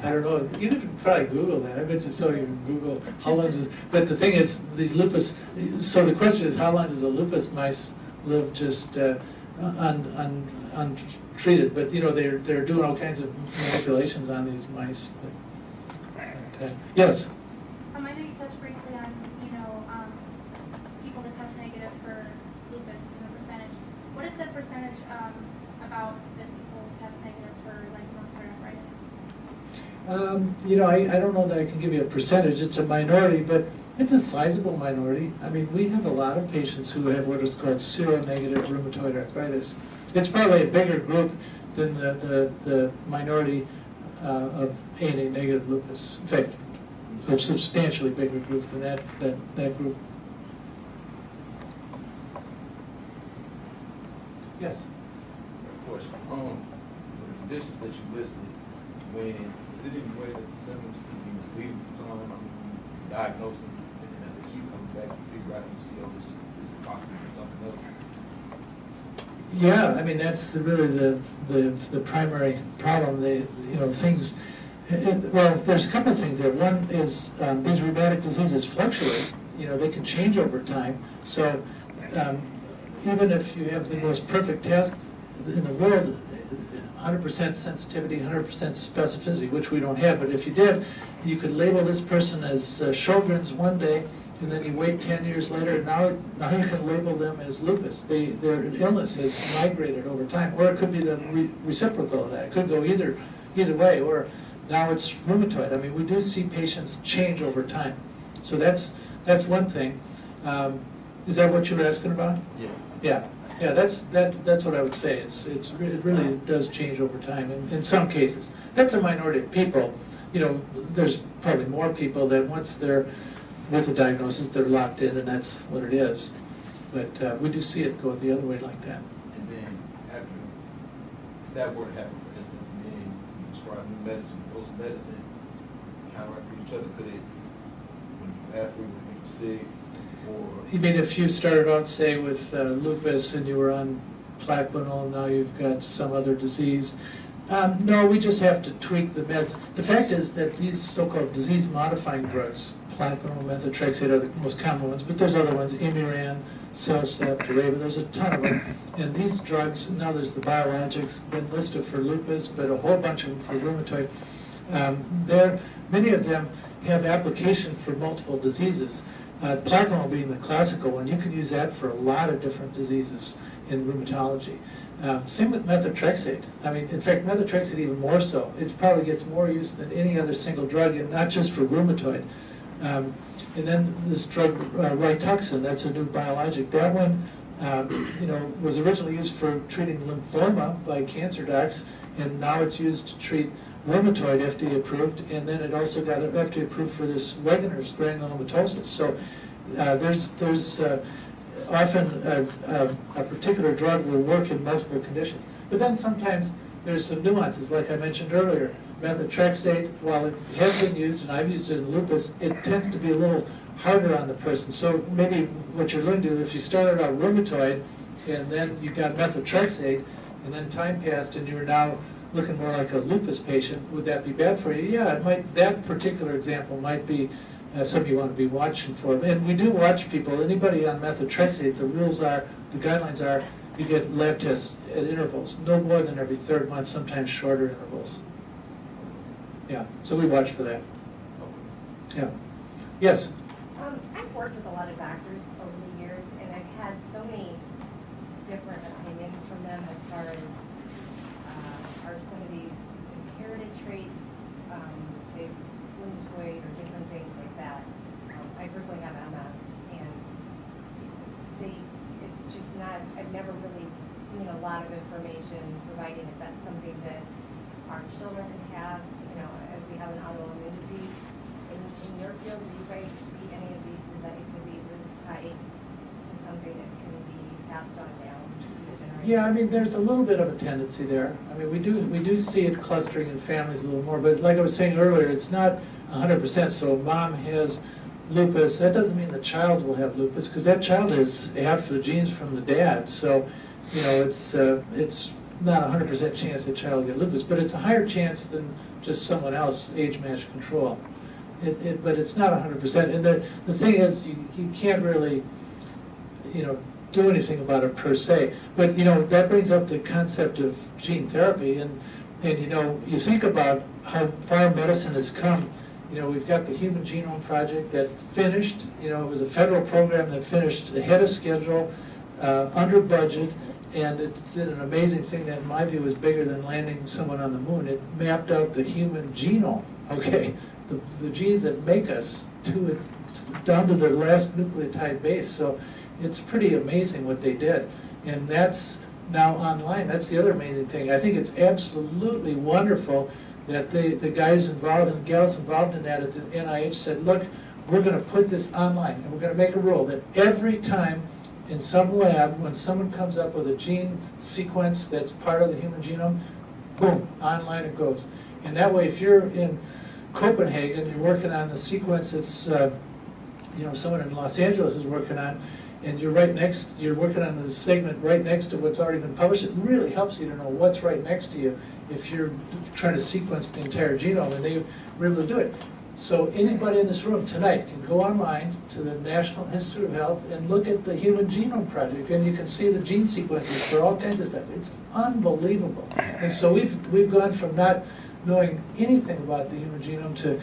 I don't know. You could probably Google that. I bet you so you can Google how long does, but the thing is, these lupus, so the question is, how long does a lupus mice live just untreated? But, they're doing all kinds of manipulations on these mice. Yes? I know you touched briefly on, people that test negative for lupus and the percentage. What is the percentage about the people who test negative for like rheumatoid arthritis? I don't know that I can give you a percentage. It's a minority, but it's a sizable minority. I mean, we have a lot of patients who have what is called seronegative rheumatoid arthritis. It's probably a bigger group than the minority of ANA negative lupus. In fact, a substantially bigger group than that group. Yes? Of course, for the conditions that you listed, when is it any way that the symptoms can be misleading sometimes? I mean, you diagnose them and then they keep coming back, you figure out, you see, oh, this is possibly something else. Yeah, I mean, that's really the primary problem. Things. Well, there's a couple of things there. One is these rheumatic diseases fluctuate. They can change over time. So even if you have the most perfect test in the world, 100% sensitivity, 100% specificity, which we don't have, but if you did, you could label this person as Sjogren's one day, and then you wait 10 years later, and now you can label them as lupus. Their illness has migrated over time, or it could be the reciprocal of that. It could go either way, or now it's rheumatoid. I mean, we do see patients change over time. So that's one thing. Is that what you were asking about? Yeah. Yeah, that's what I would say. It really does change over time in some cases. That's a minority of people. There's probably more people that once they're with a diagnosis, they're locked in, and that's what it is. But we do see it go the other way like that. And then after that were to happen, for instance, and then you prescribe new medicine, those medicines counteract each other. Could it, after make you sick, or? You mean if you started out, say, with lupus and you were on Plaquenil, now you've got some other disease? No, we just have to tweak the meds. The fact is that these so-called disease-modifying drugs, Plaquenil, methotrexate are the most common ones, but there's other ones, Imiran, Cellcept, Areva, there's a ton of them. And these drugs, now there's the biologics, Benlysta for lupus, but a whole bunch of them for rheumatoid. Many of them have application for multiple diseases. Plaquenil being the classical one, you can use that for a lot of different diseases in rheumatology. Same with methotrexate. I mean, in fact, methotrexate even more so. It probably gets more use than any other single drug, and not just for rheumatoid. And then this drug, Rituxan, that's a new biologic. That one, was originally used for treating lymphoma by cancer docs, and now it's used to treat rheumatoid, FDA approved, and then it also got FDA approved for this Wegener's granulomatosis. So there's often a particular drug will work in multiple conditions. But then sometimes there's some nuances, like I mentioned earlier. Methotrexate, while it has been used, and I've used it in lupus, it tends to be a little harder on the person. So maybe what you're going to do, if you started out rheumatoid, and then you got methotrexate, and then time passed and you're now looking more like a lupus patient, would that be bad for you? Yeah, it might. That particular example might be something you want to be watching for. And we do watch people. Anybody on methotrexate, the guidelines are, you get lab tests at intervals, no more than every third month, sometimes shorter intervals. Yeah, so we watch for that. Yeah. Yes? I've worked with a lot of doctors over the years, and I've had so many different opinions from them as far as are some of these inherited traits, they've rheumatoid or different things like that. I personally have MS, and it's just not, I've never really seen a lot of information providing if that's something that our children can have, as we have an autoimmune disease. In your field, do you guys see any of these genetic diseases tied to something that can be passed on down to the generation? Yeah, I mean, there's a little bit of a tendency there. I mean, we do see it clustering in families a little more, but like I was saying earlier, it's not 100%. So mom has lupus, that doesn't mean the child will have lupus, because that child has half the genes from the dad. So, it's not a 100% chance that child will get lupus, but it's a higher chance than just someone else, age-matched control. But it's not 100%. And the thing is, you can't really, do anything about it per se. But that brings up the concept of gene therapy, and you think about how far medicine has come. We've got the Human Genome Project that finished. It was a federal program that finished ahead of schedule, under budget, and it did an amazing thing that, in my view, was bigger than landing someone on the moon. It mapped out the human genome. Okay, the genes that make us down to the last nucleotide base. So it's pretty amazing what they did, and that's now online. That's the other amazing thing. I think it's absolutely wonderful that the guys involved and gals involved in that at the NIH said, look, we're going to put this online, and we're going to make a rule that every time in some lab, when someone comes up with a gene sequence that's part of the human genome, boom, online it goes. And that way, if you're in Copenhagen, you're working on the sequence that's, someone in Los Angeles is working on, and you're working on the segment right next to what's already been published, it really helps you to know what's right next to you if you're trying to sequence the entire genome, and they were able to do it. So anybody in this room tonight can go online to the National Institute of Health and look at the Human Genome Project, and you can see the gene sequences for all kinds of stuff. It's unbelievable. And so we've gone from not knowing anything about the human genome to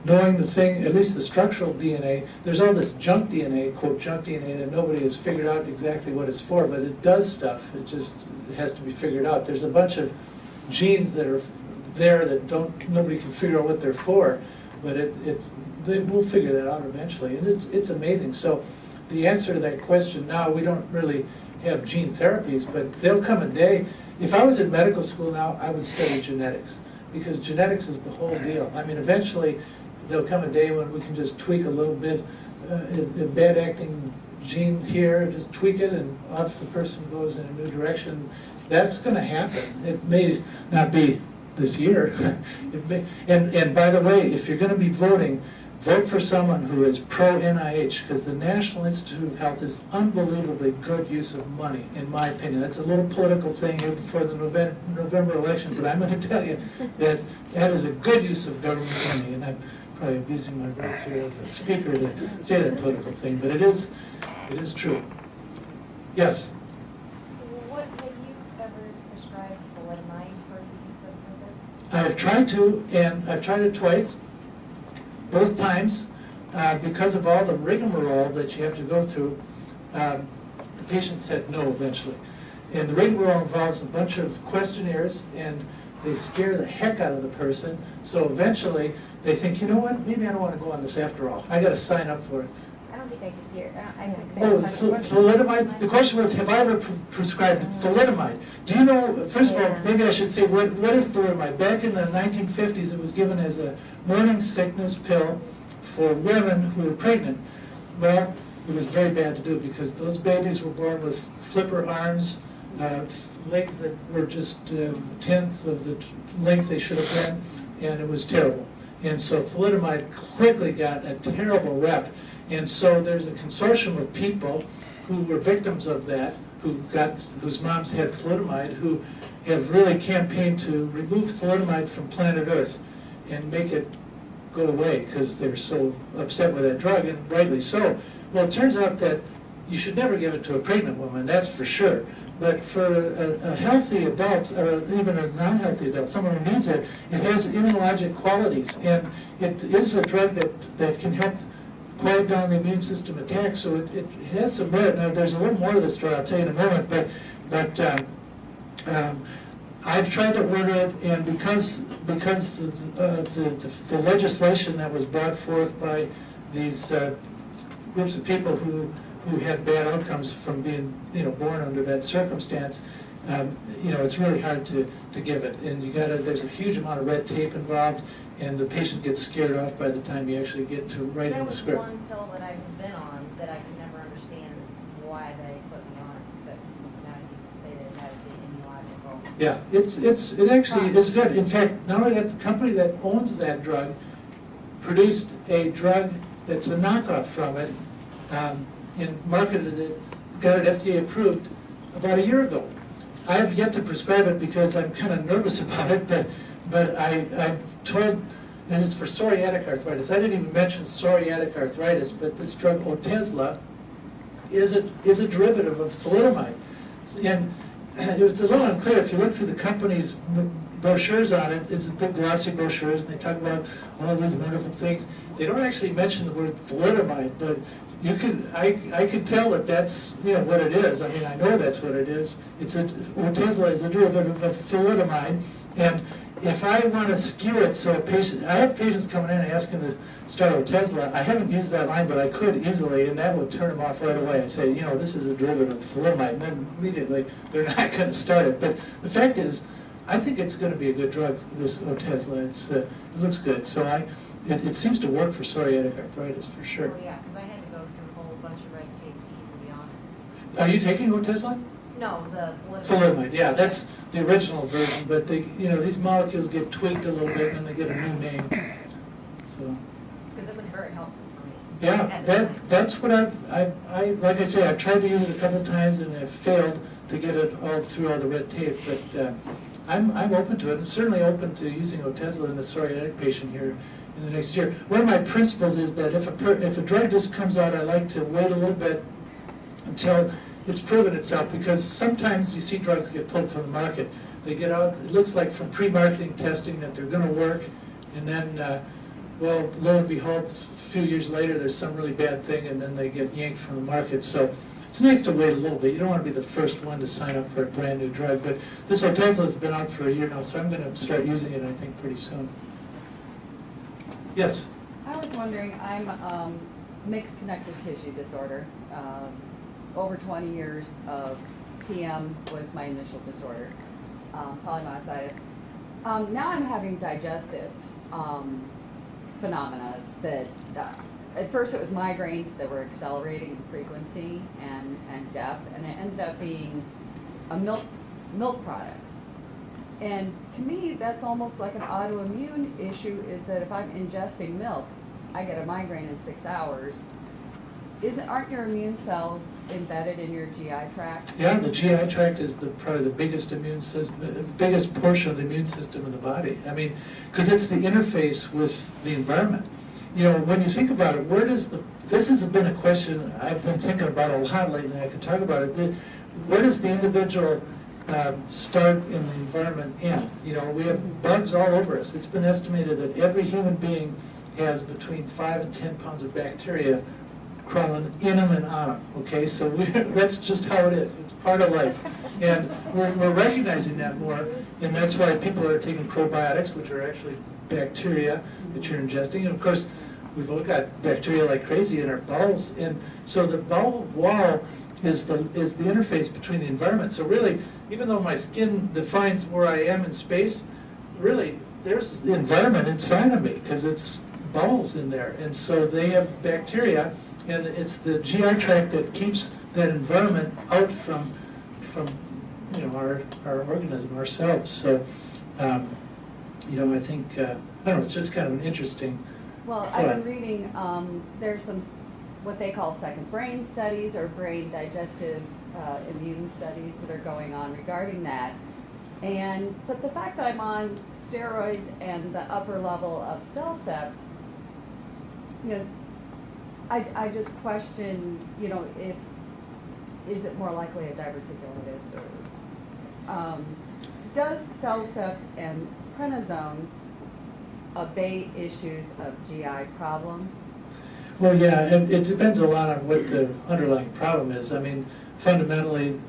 knowing the thing, at least the structural DNA. There's all this junk DNA, quote, junk DNA, that nobody has figured out exactly what it's for, but it does stuff. It has to be figured out. There's a bunch of genes that are there that nobody can figure out what they're for, but we'll figure that out eventually, and it's amazing. So the answer to that question now, we don't really have gene therapies, but there'll come a day. If I was in medical school now, I would study genetics, because genetics is the whole deal. I mean, eventually there'll come a day when we can just tweak a little bit, a bad acting gene here, just tweak it, and off the person goes in a new direction. That's going to happen. It may not be this year. And by the way, if you're going to be voting, vote for someone who is pro-NIH, because the National Institute of Health is unbelievably good use of money, in my opinion. That's a little political thing here before the November election, but I'm going to tell you that is a good use of government money, and I'm probably abusing my rights here as a speaker to say that political thing, but it is true. Yes? What have you ever prescribed thalidomide for the use of lupus? I've tried to, and I've tried it twice. Both times, because of all the rigmarole that you have to go through, the patient said no eventually. And the rigmarole involves a bunch of questionnaires, and they scare the heck out of the person, so eventually they think, you know what, maybe I don't want to go on this after all. I got to sign up for it. I don't think I could hear, Oh, thalidomide, the question was, have I ever prescribed thalidomide? Do you know, first of all, maybe I should say, what is thalidomide? Back in the 1950s, it was given as a morning sickness pill for women who were pregnant. Well, it was very bad to do because those babies were born with flipper arms, legs that were just a tenth of the length they should have been, and it was terrible. And so thalidomide quickly got a terrible rep. And so there's a consortium of people who were victims of that, whose moms had thalidomide, who have really campaigned to remove thalidomide from planet Earth and make it go away because they're so upset with that drug, and rightly so. Well, it turns out that you should never give it to a pregnant woman, that's for sure. But for a healthy adult, or even a non-healthy adult, someone who needs it, it has immunologic qualities, and it is a drug that can help quiet down the immune system attack, so it has some merit. Now, there's a little more to this story I'll tell you in a moment, but I've tried to order it, and because the legislation that was brought forth by these groups of people who had bad outcomes from being born under that circumstance, it's really hard to give it, and there's a huge amount of red tape involved, and the patient gets scared off by the time you actually get to writing the script. That was one pill that I've been on that I could never understand why they put me on it, but now you say that it has the immunological. Yeah, it actually is good. In fact, not only that, the company that owns that drug produced a drug that's a knockoff from it, and marketed it, got it FDA approved about a year ago. I have yet to prescribe it because I'm kind of nervous about it, but I'm told, and it's for psoriatic arthritis. I didn't even mention psoriatic arthritis, but this drug Otezla is a derivative of thalidomide. And it's a little unclear. If you look through the company's brochures on it, it's big glossy brochures, and they talk about all these wonderful things. They don't actually mention the word thalidomide, but I could tell that that's what it is. I mean, I know that's what it is. Otezla is a derivative of thalidomide, and if I want to skew it so I have patients coming in and asking to start Otezla. I haven't used that line, but I could easily, and that would turn them off right away and say, this is a derivative of thalidomide, and then immediately they're not going to start it. But the fact is, I think it's going to be a good drug, this Otezla. It looks good, so it seems to work for psoriatic arthritis for sure. Oh, yeah, because I had to go through a whole bunch of red tape to be on it. Are you taking Otezla? No, the Thalidomide, yeah, that's the original version, but these molecules get tweaked a little bit and they get a new name. So. Because it was very helpful for me. Yeah, that's what like I say, I've tried to use it a couple of times and I've failed to get it all through all the red tape, but I'm open to it. I'm certainly open to using Otezla in a psoriatic patient here in the next year. One of my principles is that if a drug just comes out, I like to wait a little bit until it's proven itself, because sometimes you see drugs get pulled from the market. They get out, it looks like from pre-marketing testing that they're going to work, and then, well, lo and behold, a few years later, there's some really bad thing, and then they get yanked from the market. So it's nice to wait a little bit. You don't want to be the first one to sign up for a brand new drug, but this Otezla has been out for a year now, so I'm going to start using it, I think, pretty soon. Yes? I was wondering, I'm mixed connective tissue disorder. Over 20 years of PM was my initial disorder, polymyositis. Now I'm having digestive phenomena that, at first it was migraines that were accelerating in frequency and depth, and it ended up being milk products. And to me, that's almost like an autoimmune issue, is that if I'm ingesting milk, I get a migraine in 6 hours. Aren't your immune cells embedded in your GI tract? Yeah, the GI tract is probably the biggest immune system, the biggest portion of the immune system in the body. I mean, because it's the interface with the environment. When you think about it, this has been a question I've been thinking about a lot lately, and I could talk about it. Where does the individual start in the environment end? We have bugs all over us. It's been estimated that every human being has between 5 and 10 pounds of bacteria crawling in them and on them, okay? So that's just how it is. It's part of life. And we're recognizing that more, and that's why people are taking probiotics, which are actually bacteria that you're ingesting. And of course, we've all got bacteria like crazy in our bowels. And so the bowel wall is the interface between the environment. So really, even though my skin defines where I am in space, really, there's the environment inside of me, because it's bowels in there. And so they have bacteria, and it's the GI tract that keeps that environment out from our organism, ourselves. So, I think, I don't know, it's just kind of an interesting Well, thought. I've been reading, there's some, what they call second brain studies or brain digestive immune studies that are going on regarding that. But the fact that I'm on steroids and the upper level of CellCept, I just question, is it more likely a diverticulitis or, does CellCept and prednisone abate issues of GI problems? Well, yeah, it depends a lot on what the underlying problem is. I mean, fundamentally,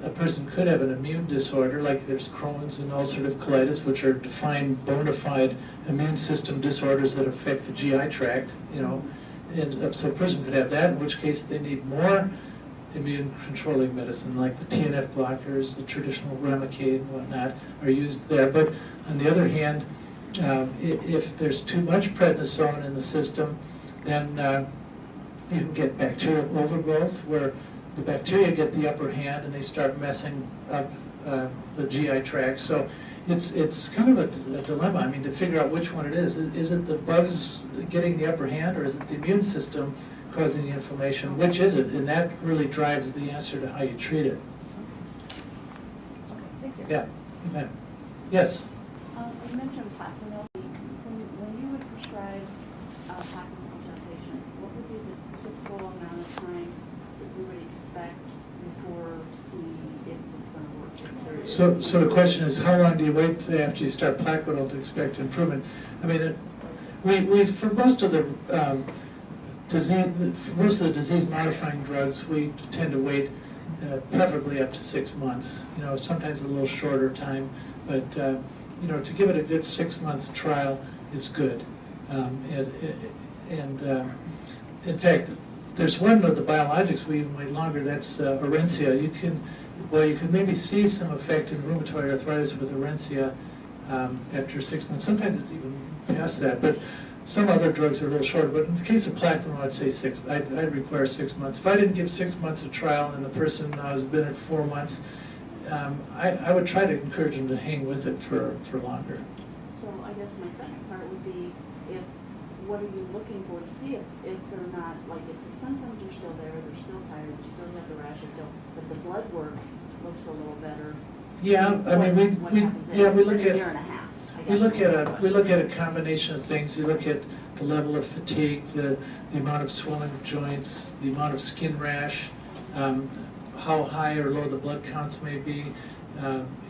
a person could have an immune disorder, like there's Crohn's and ulcerative colitis, which are defined bona fide immune system disorders that affect the GI tract, and so a person could have that, in which case they need more immune controlling medicine, like the TNF blockers, the traditional Remicade and whatnot are used there. But on the other hand, if there's too much prednisone in the system, then you can get bacterial overgrowth, where the bacteria get the upper hand and they start messing up the GI tract. So it's kind of a dilemma, I mean, to figure out which one it is. Is it the bugs getting the upper hand, or is it the immune system causing the inflammation? Which is it? And that really drives the answer to how you treat it. Thank you. Yeah, amen. Yes? You mentioned Plaquenil. When you would prescribe Plaquenil to a patient, what would be the typical amount of time that we would expect before seeing if it's going to work? So the question is, how long do you wait after you start Plaquenil to expect improvement? I mean, we for most of the disease-modifying drugs, we tend to wait preferably up to 6 months. Sometimes a little shorter time, but to give it a good 6-month trial is good. In fact, there's one of the biologics we even wait longer. That's Orencia. You can maybe see some effect in rheumatoid arthritis with Orencia after 6 months. Sometimes it's even past that, but some other drugs are a little shorter. But in the case of Plaquenil, I'd say I'd require 6 months. If I didn't give 6 months of trial and the person has been at 4 months, I would try to encourage them to hang with it for longer. So I guess my second part would be, what are you looking for to see if they're not, like if the symptoms are still there, they're still tired, they still have the rashes still, but the blood work looks a little better. Yeah, I mean, we look It's been a at year and a half, I guess. we look at a combination of things. You look at the level of fatigue, the amount of swelling of joints, the amount of skin rash, how high or low the blood counts may be,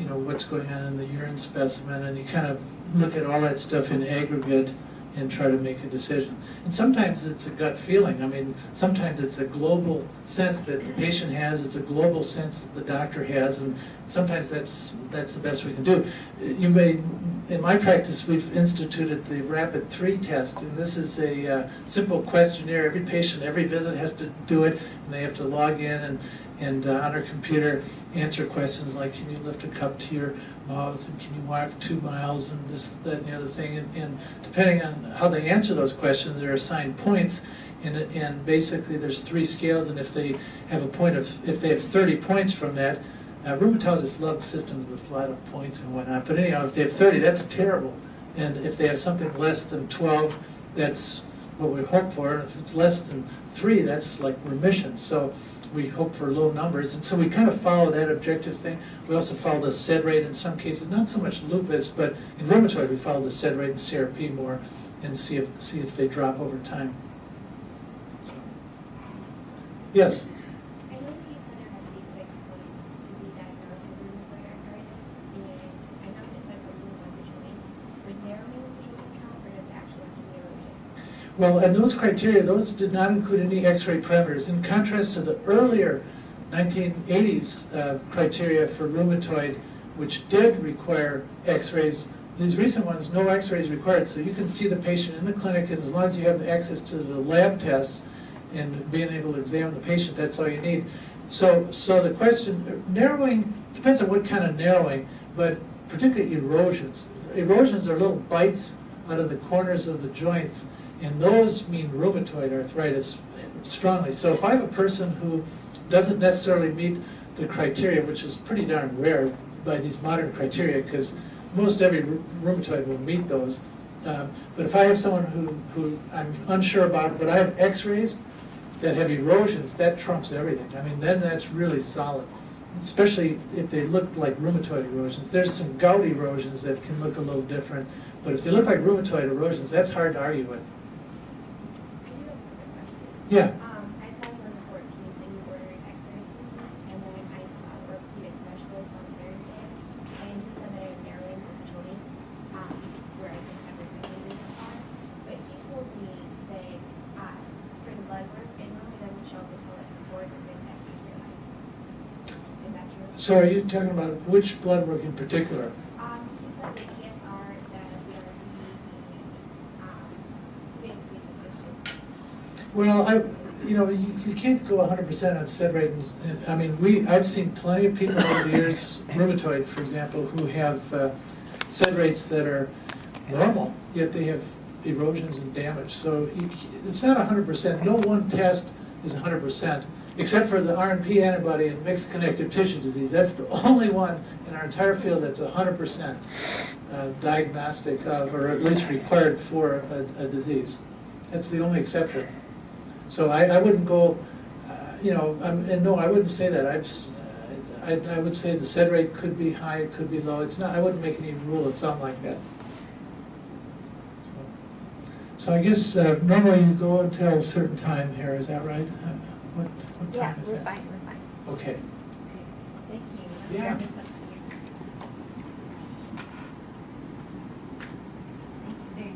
what's going on in the urine specimen, and you kind of look at all that stuff in aggregate and try to make a decision. And sometimes it's a gut feeling. I mean, sometimes it's a global sense that the patient has, it's a global sense that the doctor has, and sometimes that's the best we can do. In my practice, we've instituted the Rapid 3 test, and this is a simple questionnaire. Every patient, every visit has to do it, and they have to log in and on our computer answer questions like, can you lift a cup to your mouth, and can you walk 2 miles, and this, that, and the other thing. And depending on how they answer those questions, they're assigned points. And basically there's 3 scales, and if they have if they have 30 points from that, rheumatologists love systems with a lot of points and whatnot. But anyhow, if they have 30, that's terrible. And if they have something less than 12, that's what we hope for. And if it's less than 3, that's like remission. So we hope for low numbers, and so we kind of follow that objective thing. We also follow the SED rate in some cases, not so much lupus, but in rheumatoid we follow the SED rate and CRP more, and see if they drop over time. So. Yes? I know that you said there had to be 6 points to be diagnosed with rheumatoid arthritis, and I know that it says something about the joints. Would narrowing of the joint count, or does it actually have to be erosion? Well, and those criteria, those did not include any X-ray parameters. In contrast to the earlier 1980s criteria for rheumatoid, which did require X-rays, these recent ones, no X-rays required. So you can see the patient in the clinic, and as long as you have access to the lab tests and being able to examine the patient, that's all you need. So the question, narrowing, depends on what kind of narrowing, but particularly erosions. Erosions are little bites out of the corners of the joints, and those mean rheumatoid arthritis strongly. So if I have a person who doesn't necessarily meet the criteria, which is pretty darn rare by these modern criteria, because most every rheumatoid will meet those. But if I have someone who I'm unsure about, but I have X-rays that have erosions, that trumps everything. I mean, then that's really solid, especially if they look like rheumatoid erosions. There's some gout erosions that can look a little different, but if they look like rheumatoid erosions, that's hard to argue with. I do have a question. Yeah. I saw you on the 14th and you ordered X-rays for me, and then I saw a orthopedic specialist on Thursday, and he said that I have narrowing of joints, where I think everything needed to are. But he told me that for the blood work, it normally doesn't show up until like the 4th or 5th after your life. Is that true? So are you talking about which blood work in particular? He said the ESR, the CRP, basically said those two. Well, you can't go 100% on sed rate. I mean, I've seen plenty of people over the years, rheumatoid, for example, who have sed rates that are normal, yet they have erosions and damage. So it's not 100%. No one test is 100%, except for the RNP antibody and mixed connective tissue disease. That's the only one in our entire field that's 100% diagnostic of, or at least required for a disease. That's the only exception. So I wouldn't go, and no, I wouldn't say that. I would say the sed rate could be high, it could be low. It's not. I wouldn't make any rule of thumb like that. So I guess normally you go until a certain time here. Is that right? What time is that? We're fine. Okay. Thank you. Yeah.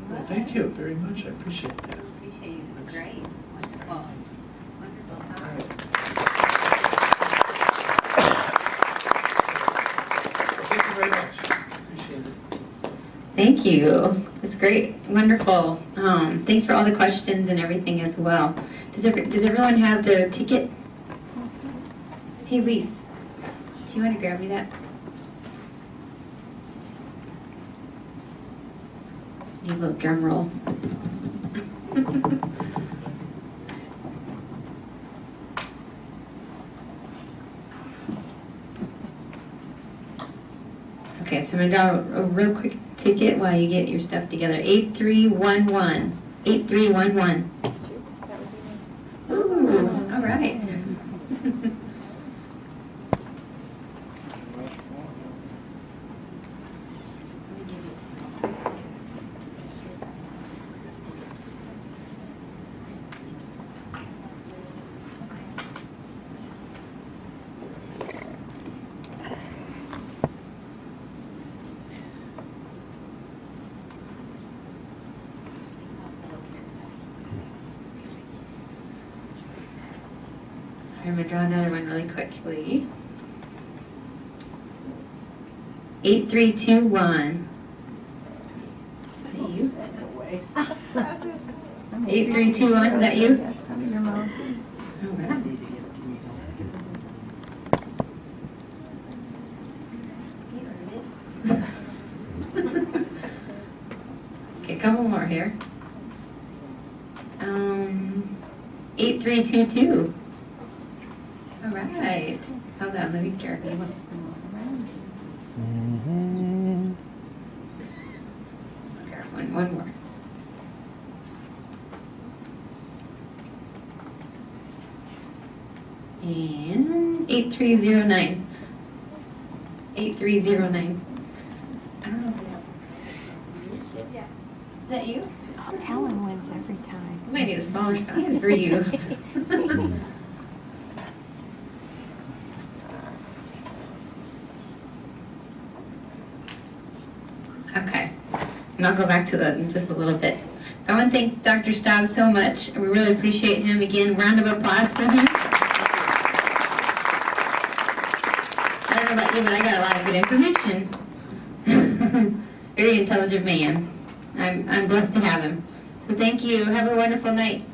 Well, thank you very much. I appreciate that. Appreciate you. It's That's great. Wonderful. Nice. Wonderful. All right. Thank you very much. Appreciate it. Thank you. It's great. Wonderful. Thanks for all the questions and everything as well. Does everyone have their ticket? Hey, Lise, do you want to grab me that? Need a little drum roll. Okay, so I'm gonna draw a real quick ticket while you get your stuff together. 8311. 8311. Ooh, all right. I'm going to draw another one really quickly. 8321. Is that you? 8321, is that you? All right. Okay, a couple more here. 8322. All right. Hold on, let me carry you. Okay, one more. And 8309. 8309. I don't know if that. Yeah. Is that you? Ellen wins every time. I might need a smaller size for you. Okay, and I'll go back to that in just a little bit. I want to thank Dr. Staub so much. We really appreciate him. Again, round of applause for him. I don't know about you, but I got a lot of good information. Very intelligent man. I'm blessed to have him. So thank you. Have a wonderful night.